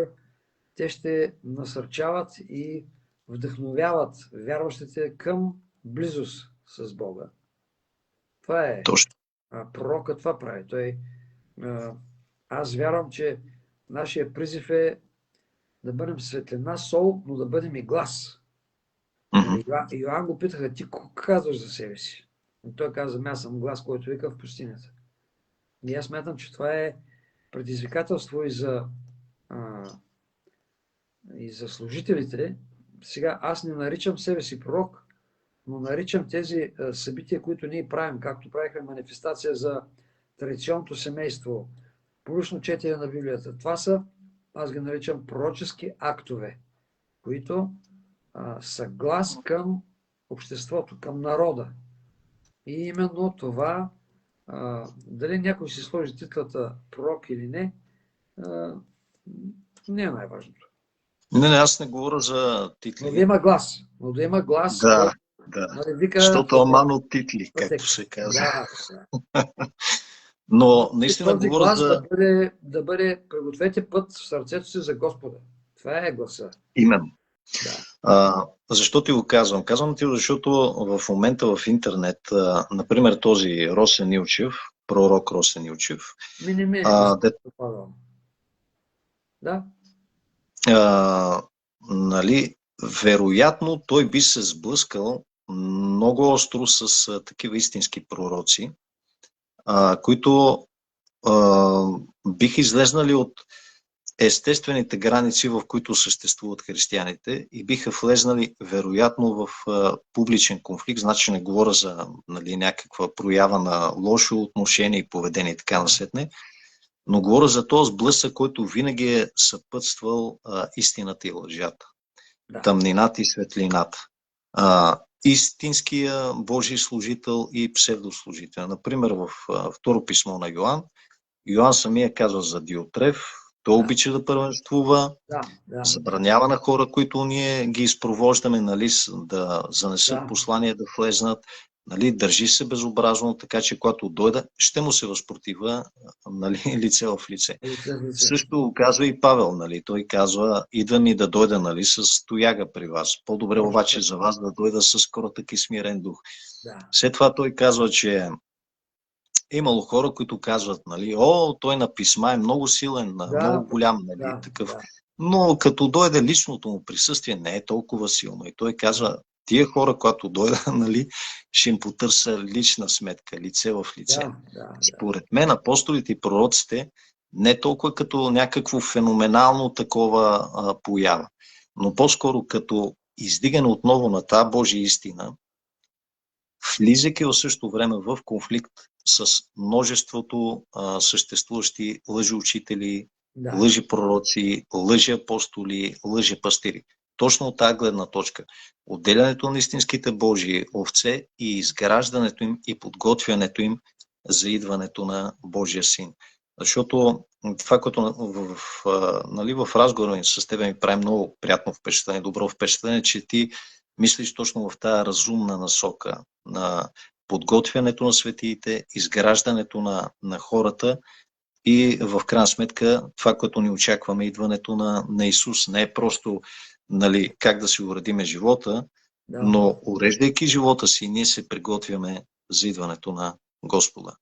те ще насърчават и вдъхновяват вярващите към близост с Бога. Това е. Точно. Пророка това прави. Аз вярвам, че нашия призив е да бъдем светлина, сол, но да бъдем и глас. Йоан го питаха, ти какво казваш за себе си? И той каза, аз съм глас, който вика в пустинята. И аз смятам, че това е предизвикателство и за служителите. Сега аз не наричам себе си пророк, но наричам тези събития, които ние правим, както правихме манифестация за традиционното семейство, публично четене на Библията. Това са, аз ги наричам пророчески актове, които са глас към обществото, към народа. И именно това, дали някой си сложи титлата пророк или не, не е най-важното. Не, аз не говоря за титли. Но да има глас. Да. Вика, защото аман от титли, както се казва. Да. Но наистина този говоря глас за... да бъде пригответе път в сърцето си за Господа. Това е гласа. Именно. Да. Защо ти го казвам? Казвам ти, защото в момента в интернет, например този Росен Илчев, пророк Росен Илчев. Да. Нали, вероятно той би се сблъскал много остро с такива истински пророци, които биха излезнали от естествените граници, в които съществуват християните и биха влезнали вероятно в публичен конфликт. Значи не говоря за някаква проява на лошо отношение и поведение и така насетне, но говоря за този сблъсък, който винаги е съпътствал истината и лъжата, тъмнината и светлината, истинския Божий служител и псевдослужител. Например, в второ писмо на Йоан самия казва за Диотреф, той обича да първенствува, забранява на хора, които ние ги изпровождаме, да занесат послание, да влезнат, държи се безобразно, така че когато дойде, ще му се възпротива лице в лице. Също казва и Павел, той казва, идва ми да дойда с тояга при вас. По-добре обаче за вас да дойда с кротък и смирен дух. След това той казва, че имало хора, които казват, той на писма е много силен, много голям, такъв. Но като дойде личното му присъствие, не е толкова силно. И той казва, тия хора, когато дойда, ще им потърся лична сметка, лице в лице. Според мен, апостолите и пророците не толкова като някакво феноменално такова поява, но по-скоро като издигане отново на тази Божия истина, влизайки в същото време в конфликт с множеството съществуващи лъжеучители, Да. лъжи пророци, лъжи апостоли, лъжи пастири. Точно от тази гледна точка. Отделянето на истинските Божии овце и изграждането им и подготвянето им за идването на Божия син. Защото това, което нали, в разговора с теб ми прави много приятно впечатление, добро впечатление, че ти мислиш точно в тази разумна насока на подготвянето на светиите, изграждането на хората и в крайна сметка това, което ни очакваме, идването на Исус. Не е просто нали, как да си уредиме живота, Да. но уреждайки живота си, ние се приготвяме за идването на Господа.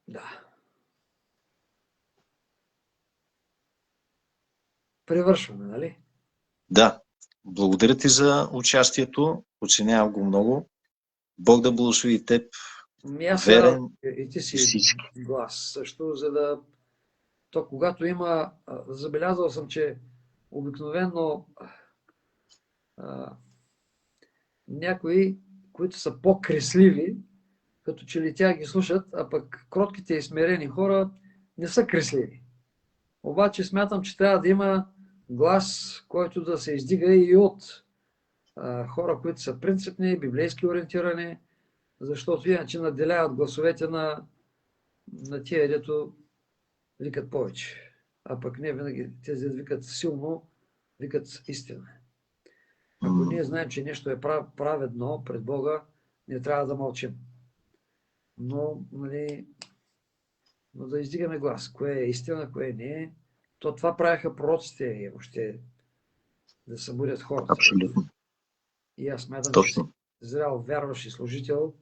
Да. Привършваме, нали? Да, благодаря ти за участието, оценявам го много. Бог да благослови теб, Аз се верен радвам, и ти и си всички. глас също, за да... То когато има... Забелязал съм, че обикновено някои, които са по-кресливи, като че ли тя ги слушат, а пък кротките и смирени хора не са кресливи. Обаче смятам, че трябва да има глас, който да се издига и от хора, които са принципни, библейски ориентирани, защото иначе наделяват гласовете на тия, дето викат повече. А пък не винаги тези викат силно, викат истина. Ако ние знаем, че нещо е праведно пред Бога, не трябва да мълчим. Но, нали, но да издигаме глас. Кое е истина, кое не е. То това правиха пророците и въобще да събудят хората. Абсолютно. И аз смятам, че Точно. зрял вярващ и служител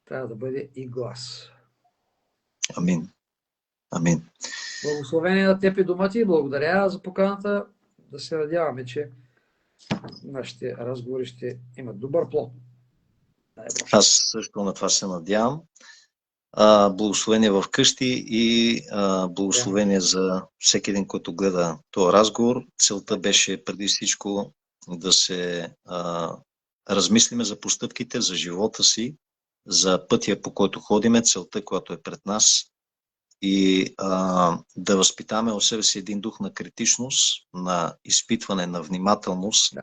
трябва да бъде и глас. Амин. Амин. Благословение на теб и дома ти. Благодаря за поканата. Да се надяваме, че нашите разговори ще имат добър плод. Аз също на това се надявам. Благословение в къщи и благословение за всеки един, който гледа този разговор. Целта беше преди всичко да се размислиме за постъпките, за живота си, за пътя, по който ходиме, целта, която е пред нас и да възпитаме в себе си един дух на критичност, на изпитване, на внимателност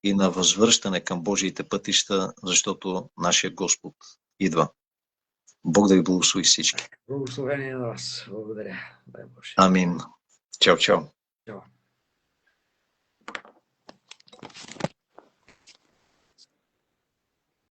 и на възвръщане към Божиите пътища, защото нашия Господ идва. Бог да ви благослови всички. Благословение на вас. Благодаря. Дай Боже. Амин. Чао, чао. Чао.